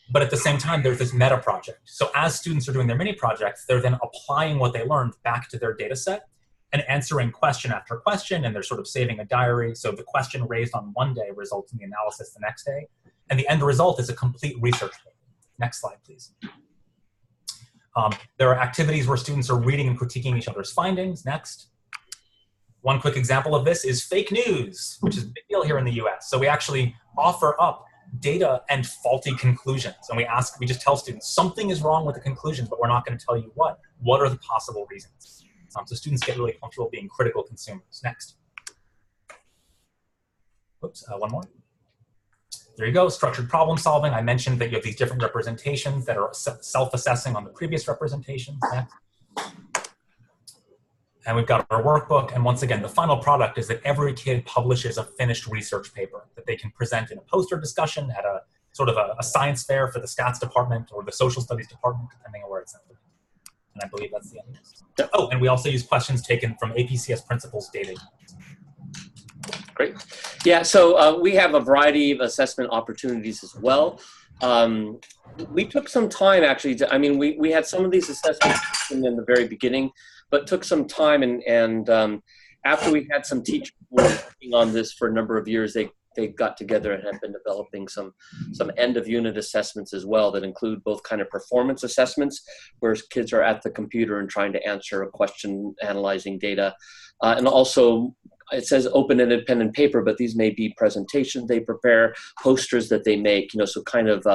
But at the same time, there's this meta project. So as students are doing their mini projects, they're then applying what they learned back to their data set and answering question after question, and they're sort of saving a diary. So the question raised on one day results in the analysis the next day. And the end result is a complete research paper. Next slide, please. There are activities where students are reading and critiquing each other's findings. Next. One quick example of this is fake news, which is a big deal here in the US. So we actually offer up data and faulty conclusions. And we just tell students something is wrong with the conclusions, but we're not going to tell you what. What are the possible reasons? So students get really comfortable being critical consumers. Next. Oops, one more. There you go, structured problem solving. I mentioned that you have these different representations that are self-assessing on the previous representations. Next. And we've got our workbook. And once again, the final product is that every kid publishes a finished research paper that they can present in a poster discussion at a sort of a science fair for the stats department or the social studies department, depending on where it's at. And I believe that's the end of this. Oh, and we also use questions taken from APCS principals data.
Great. Yeah, so we have a variety of assessment opportunities as well. We took some time actually we had some of these assessments in the very beginning, but took some time and after we had some teachers working on this for a number of years, they got together and have been developing some end of unit assessments as well that include both kind of performance assessments where kids are at the computer and trying to answer a question, analyzing data, and also it says open-ended pen and paper, but these may be presentations they prepare, posters that they make, so kind of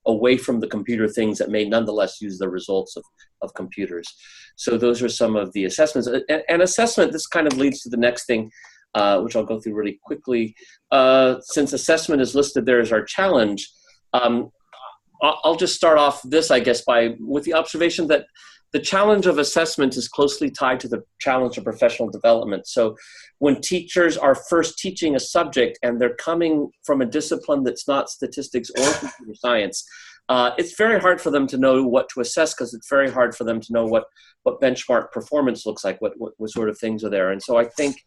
away from the computer things that may nonetheless use the results of computers. So those are some of the assessments. And assessment, this kind of leads to the next thing, which I'll go through really quickly. Since assessment is listed there as our challenge, I'll just start off this, I guess, with the observation that the challenge of assessment is closely tied to the challenge of professional development. So when teachers are first teaching a subject and they're coming from a discipline that's not statistics or computer science, it's very hard for them to know what to assess because it's very hard for them to know what benchmark performance looks like, what sort of things are there. And so I think,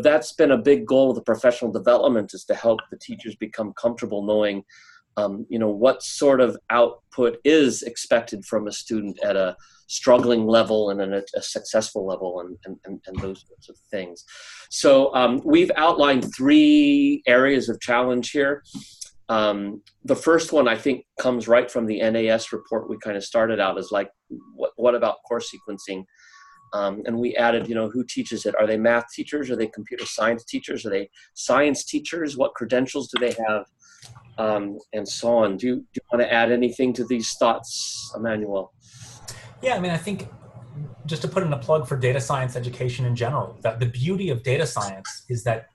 that's been a big goal of the professional development is to help the teachers become comfortable knowing what sort of output is expected from a student at a struggling level and at a successful level and those sorts of things. So we've outlined 3 areas of challenge here. The first one I think comes right from the NAS report we kind of started out as like, what about course sequencing? And we added, who teaches it? Are they math teachers? Are they computer science teachers? Are they science teachers? What credentials do they have? And so on. Do you want to add anything to these thoughts, Emmanuel?
Yeah, I think just to put in a plug for data science education in general, that the beauty of data science is that,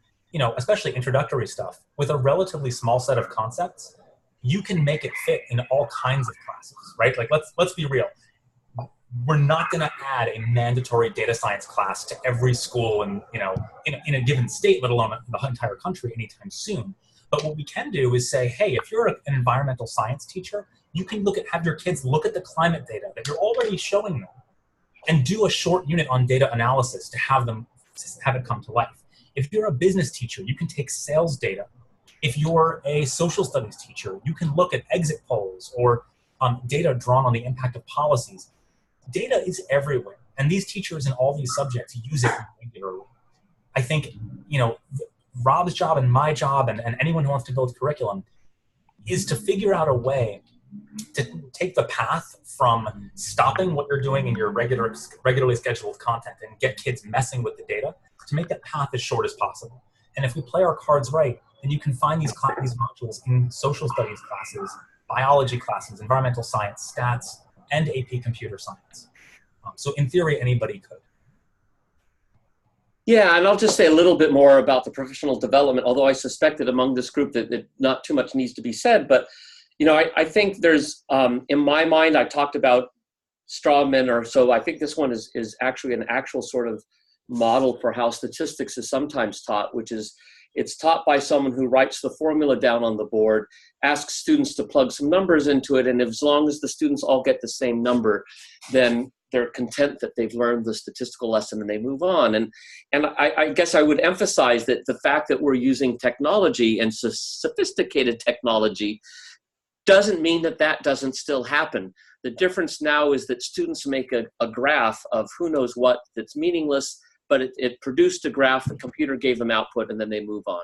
especially introductory stuff, with a relatively small set of concepts, you can make it fit in all kinds of classes, right? Like, let's be real. We're not going to add a mandatory data science class to every school in a given state, let alone the entire country anytime soon. But what we can do is say, hey, if you're an environmental science teacher, you can have your kids look at the climate data that you're already showing them and do a short unit on data analysis to have it come to life. If you're a business teacher, you can take sales data. If you're a social studies teacher, you can look at exit polls or data drawn on the impact of policies. Data is everywhere, and these teachers in all these subjects use it regularly. I think, Rob's job and my job and anyone who wants to build curriculum is to figure out a way to take the path from stopping what you're doing in your regularly scheduled content and get kids messing with the data, to make that path as short as possible. And if we play our cards right, then you can find these modules in social studies classes, biology classes, environmental science, stats, and AP computer science. So in theory, anybody could.
Yeah, and I'll just say a little bit more about the professional development, although I suspect that among this group that not too much needs to be said. But, I think there's, in my mind, I talked about straw men, or so I think this one is actually an actual sort of model for how statistics is sometimes taught, which is it's taught by someone who writes the formula down on the board, asks students to plug some numbers into it, and as long as the students all get the same number, then they're content that they've learned the statistical lesson and they move on. And I guess I would emphasize that the fact that we're using technology and sophisticated technology doesn't mean that that doesn't still happen. The difference now is that students make a graph of who knows what that's meaningless, but it produced a graph, the computer gave them output, and then they move on.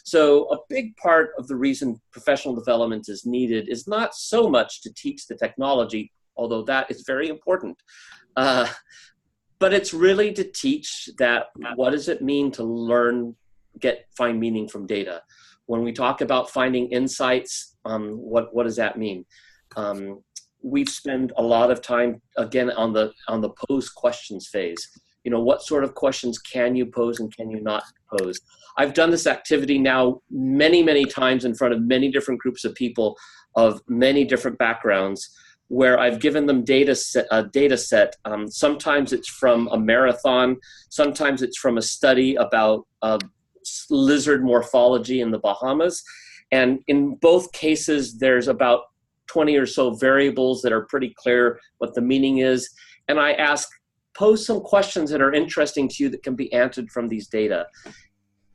So a big part of the reason professional development is needed is not so much to teach the technology, although that is very important, but it's really to teach that what does it mean to learn, find meaning from data. When we talk about finding insights, what does that mean? We've spent a lot of time, again, on the pose questions phase. What sort of questions can you pose and can you not pose? I've done this activity now many, many times in front of many different groups of people of many different backgrounds, where I've given them a data set. Sometimes it's from a marathon, sometimes it's from a study about lizard morphology in the Bahamas. And in both cases, there's about 20 or so variables that are pretty clear what the meaning is. And I ask, pose some questions that are interesting to you that can be answered from these data.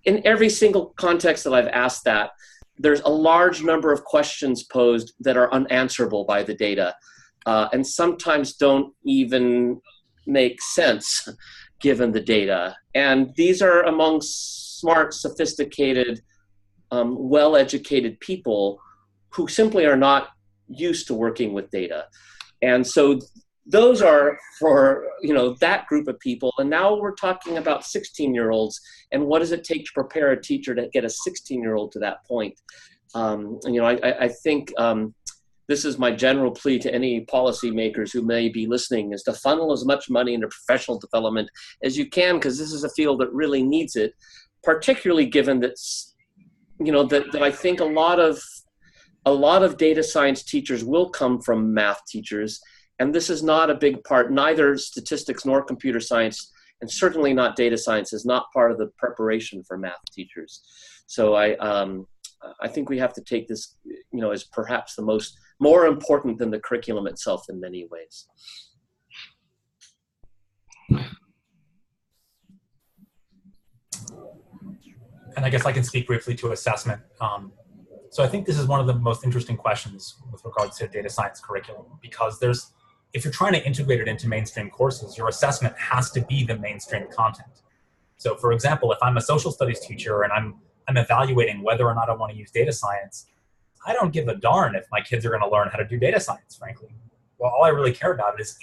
In every single context that I've asked that, there's a large number of questions posed that are unanswerable by the data, and sometimes don't even make sense given the data. And these are among smart, sophisticated, well-educated people who simply are not used to working with data. And so those are for that group of people. And now we're talking about 16-year-olds, and what does it take to prepare a teacher to get a 16-year-old to that point? I think this is my general plea to any policymakers who may be listening, is to funnel as much money into professional development as you can, because this is a field that really needs it, particularly given that that I think a lot of data science teachers will come from math teachers. And this is not a big part, neither statistics nor computer science, and certainly not data science, is not part of the preparation for math teachers. So I think we have to take this, as perhaps the more important than the curriculum itself in many ways.
And I guess I can speak briefly to assessment. So I think this is one of the most interesting questions with regards to data science curriculum, because if you're trying to integrate it into mainstream courses, your assessment has to be the mainstream content. So for example, if I'm a social studies teacher and I'm evaluating whether or not I want to use data science, I don't give a darn if my kids are going to learn how to do data science, frankly. Well, all I really care about is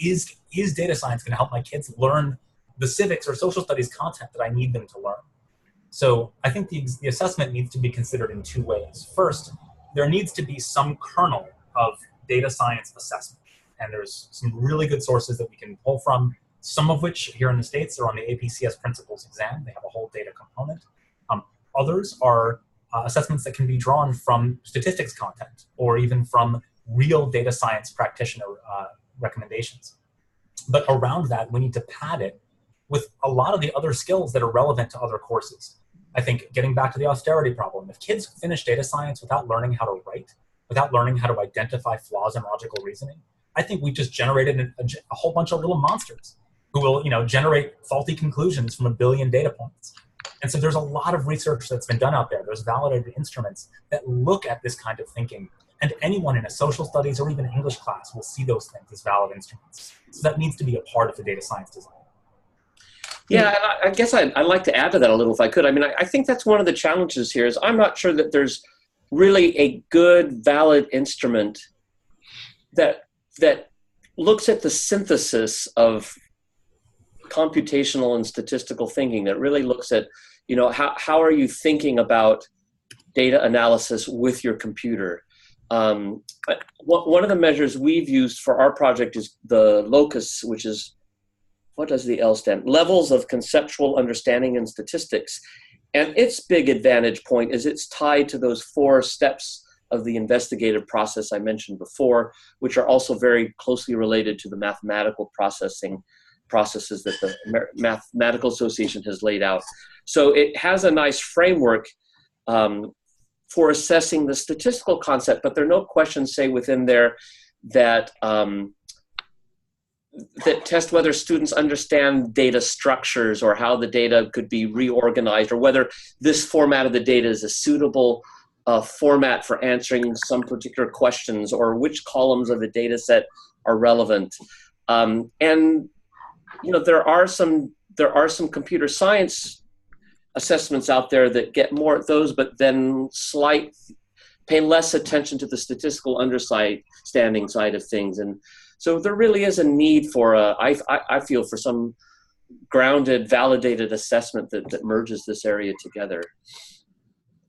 data science going to help my kids learn the civics or social studies content that I need them to learn? So I think the assessment needs to be considered in two ways. First, there needs to be some kernel of data science assessment. And there's some really good sources that we can pull from, some of which here in the States are on the APCS principles exam. They have a whole data component. Others are assessments that can be drawn from statistics content or even from real data science practitioner recommendations. But around that, we need to pad it with a lot of the other skills that are relevant to other courses. I think getting back to the austerity problem, if kids finish data science without learning how to write, without learning how to identify flaws in logical reasoning, I think we just generated a whole bunch of little monsters who will, generate faulty conclusions from a billion data points. And so there's a lot of research that's been done out there. There's validated instruments that look at this kind of thinking And anyone in a social studies or even English class will see those things as valid instruments. So that needs to be a part of the data science design.
Yeah, and I guess I'd like to add to that a little if I could. I mean, I think that's one of the challenges here is I'm not sure that there's really a good, valid instrument that looks at the synthesis of computational and statistical thinking, that really looks at, you know, how are you thinking about data analysis with your computer. One of the measures we've used for our project is the LOCUS, which is, what does the L stand? Levels of Conceptual Understanding in Statistics. And its big advantage point is it's tied to those 4 steps of the investigative process I mentioned before, which are also very closely related to the mathematical processes that the Mathematical Association has laid out. So it has a nice framework for assessing the statistical concept, but there are no questions, say, within there that that test whether students understand data structures or how the data could be reorganized, or whether this format of the data is a suitable format for answering some particular questions, or which columns of the data set are relevant. And you know, there are some computer science assessments out there that get more at those, but then pay less attention to the statistical understanding side of things. And so there really is a need for I feel for some grounded, validated assessment that merges this area together.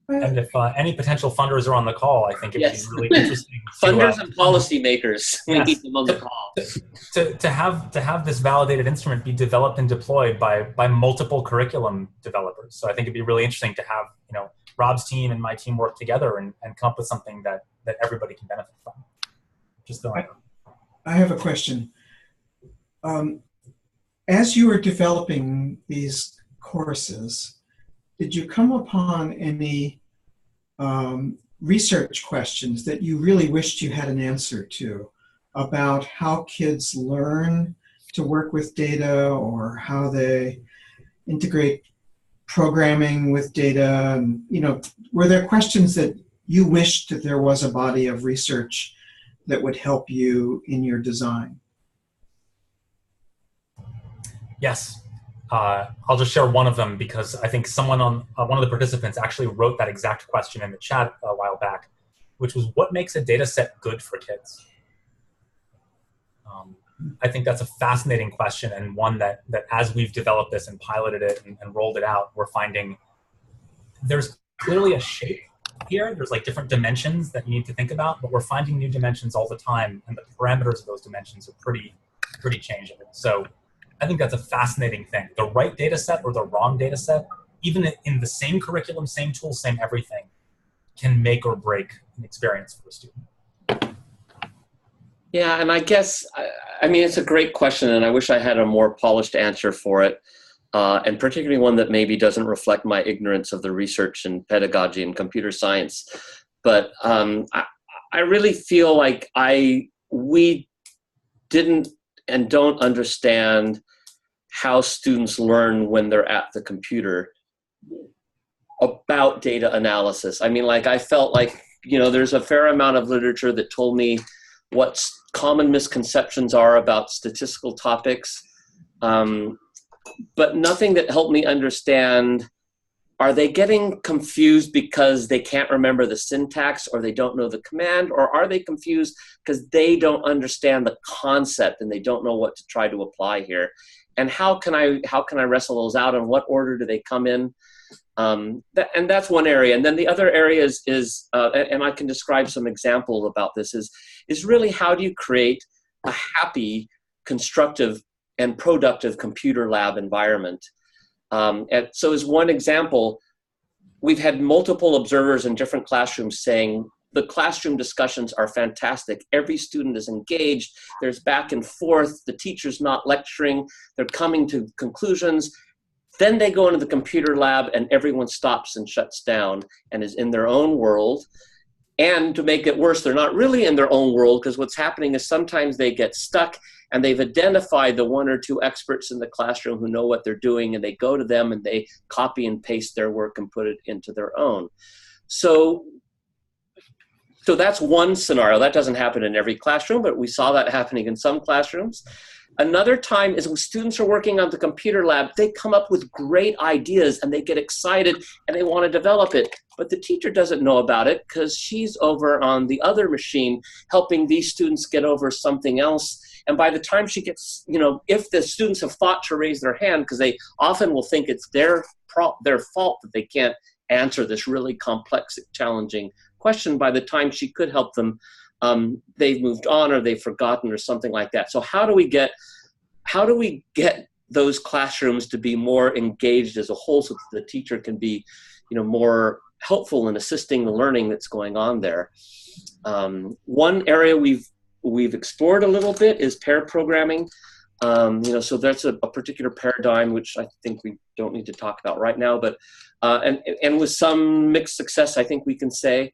And if any potential funders are on the call, I think it'd be really interesting.
Funders and policymakers, we need them on the call.
To have this validated instrument be developed and deployed by multiple curriculum developers. So I think it'd be really interesting to have, you know, Rob's team and my team work together and come up with something that everybody can benefit from. Just
I have a question. As you were developing these courses, did you come upon any research questions that you really wished you had an answer to about how kids learn to work with data, or how they integrate programming with data? And, you know, were there questions that you wished that there was a body of research that would help you in your design?
Yes. I'll just share one of them because I think someone on one of the participants actually wrote that exact question in the chat a while back, which was, what makes a data set good for kids? I think that's a fascinating question, and one that as we've developed this and piloted it and rolled it out, we're finding there's clearly a shape here. There's like different dimensions that you need to think about, but we're finding new dimensions all the time, and the parameters of those dimensions are pretty changeable. So I think that's a fascinating thing. The right data set or the wrong data set, even in the same curriculum, same tools, same everything, can make or break an experience for a student.
Yeah, and I guess, I mean, it's a great question, and I wish I had a more polished answer for it, and particularly one that maybe doesn't reflect my ignorance of the research and pedagogy and computer science. But I really feel like we didn't and don't understand how students learn when they're at the computer about data analysis. I mean, like, I felt like, you know, there's a fair amount of literature that told me what common misconceptions are about statistical topics, but nothing that helped me understand, are they getting confused because they can't remember the syntax or they don't know the command, or are they confused because they don't understand the concept and they don't know what to try to apply here? And how can I wrestle those out, and what order do they come in? And that's one area. And then the other area is and I can describe some example about this, is really how do you create a happy, constructive, and productive computer lab environment? And so as one example, we've had multiple observers in different classrooms saying the classroom discussions are fantastic. Every student is engaged. There's back and forth. The teacher's not lecturing. They're coming to conclusions. Then they go into the computer lab and everyone stops and shuts down and is in their own world. And to make it worse, they're not really in their own world, because what's happening is sometimes they get stuck and they've identified the 1 or 2 experts in the classroom who know what they're doing, and they go to them and they copy and paste their work and put it into their own. So So that's one scenario. That doesn't happen in every classroom, but we saw that happening in some classrooms. Another time is when students are working on the computer lab, they come up with great ideas and they get excited and they want to develop it. But the teacher doesn't know about it because she's over on the other machine helping these students get over something else. And by the time she gets, if the students have thought to raise their hand, because they often will think it's their fault that they can't answer this really complex, challenging question, by the time she could help them, they've moved on or they've forgotten or something like that. So how do we get those classrooms to be more engaged as a whole so that the teacher can be, more helpful in assisting the learning that's going on there? One area we've explored a little bit is pair programming. So that's a particular paradigm which I think we don't need to talk about right now, but and with some mixed success, I think we can say.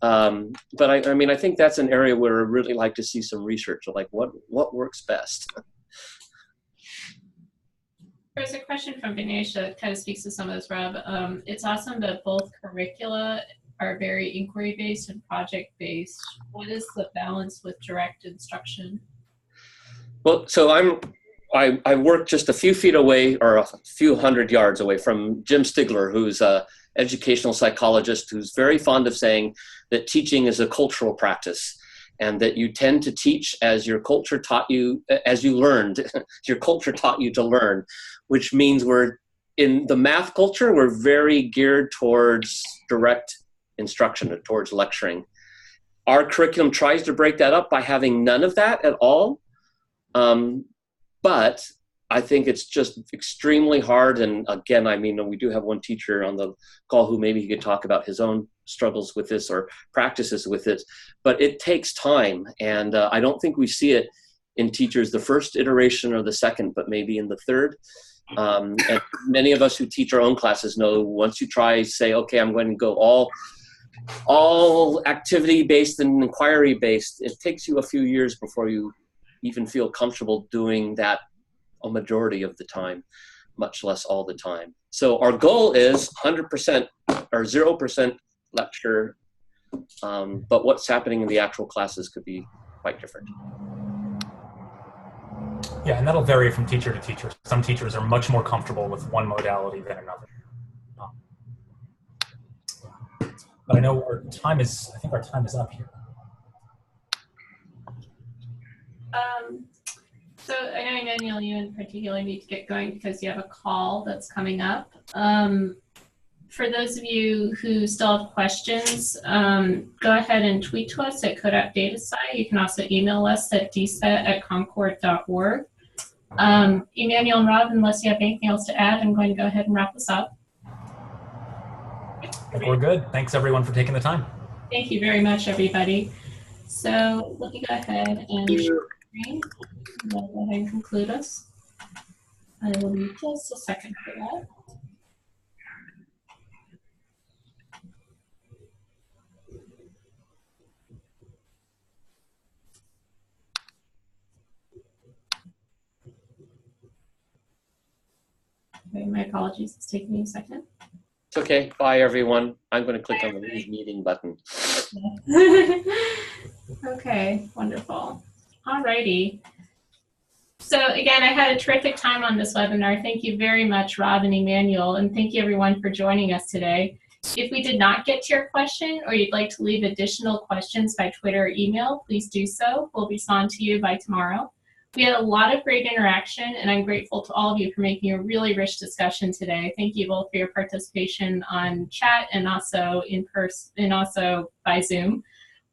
But I think that's an area where I'd really like to see some research, like what works best.
There's a question from Vinesh that kind of speaks to some of this, Rob. It's awesome that both curricula are very inquiry-based and project-based. What is the balance with direct instruction?
Well, so I work just a few feet away, or a few hundred yards away from Jim Stigler, who's an educational psychologist who's very fond of saying that teaching is a cultural practice, and that you tend to teach as your culture taught you, as you learned, your culture taught you to learn, which means we're, in the math culture, we're very geared towards direct instruction, towards lecturing. Our curriculum tries to break that up by having none of that at all. But I think it's just extremely hard. And again, we do have one teacher on the call who maybe he could talk about his own struggles with this or practices with it, but it takes time. And I don't think we see it in teachers the first iteration or the second, but maybe in the third. And many of us who teach our own classes know once you try, say, okay, I'm going to go all activity-based and inquiry-based, it takes you a few years before you even feel comfortable doing that a majority of the time, much less all the time. So our goal is 100% or 0% lecture, but what's happening in the actual classes could be quite different.
Yeah, and that'll vary from teacher to teacher. Some teachers are much more comfortable with one modality than another. But I know our time is, I think our time is up here.
So I know, Emmanuel, you in particular need to get going because you have a call that's coming up. For those of you who still have questions, go ahead and tweet to us at K12 Data Science. You can also email us at dset@concord.org. Emmanuel and Rob, unless you have anything else to add, I'm going to go ahead and wrap this up.
I think we're good. Thanks everyone for taking the time.
Thank you very much, everybody. So let me go ahead and share the screen. I'll go ahead and conclude us. I will need just a second for that. Okay, my apologies, it's taking me a second.
It's okay. Bye, everyone. I'm going to click on the leave meeting button.
Okay, wonderful. Alrighty. So again, I had a terrific time on this webinar. Thank you very much, Rob and Emmanuel, and thank you everyone for joining us today. If we did not get to your question or you'd like to leave additional questions by Twitter or email, please do so. We'll respond to you by tomorrow. We had a lot of great interaction, and I'm grateful to all of you for making a really rich discussion today. Thank you both for your participation on chat and also in person and also by Zoom.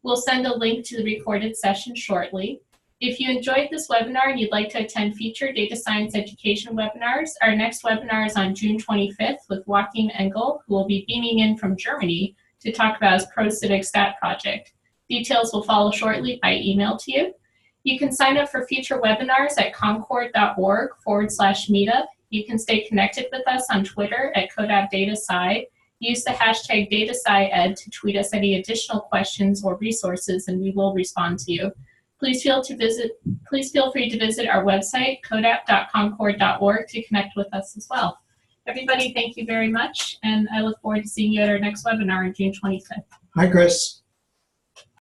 We'll send a link to the recorded session shortly. If you enjoyed this webinar and you'd like to attend future data science education webinars, our next webinar is on June 25th with Joachim Engel, who will be beaming in from Germany to talk about his ProCivic Stat project. Details will follow shortly by email to you. You can sign up for future webinars at concord.org/meetup. You can stay connected with us on Twitter at K12 Data Sci. Use the hashtag DataSciEd to tweet us any additional questions or resources, and we will respond to you. Please feel free to visit our website, kodapp.concord.org, to connect with us as well. Everybody, thank you very much, and I look forward to seeing you at our next webinar on June 25th.
Hi, Chris.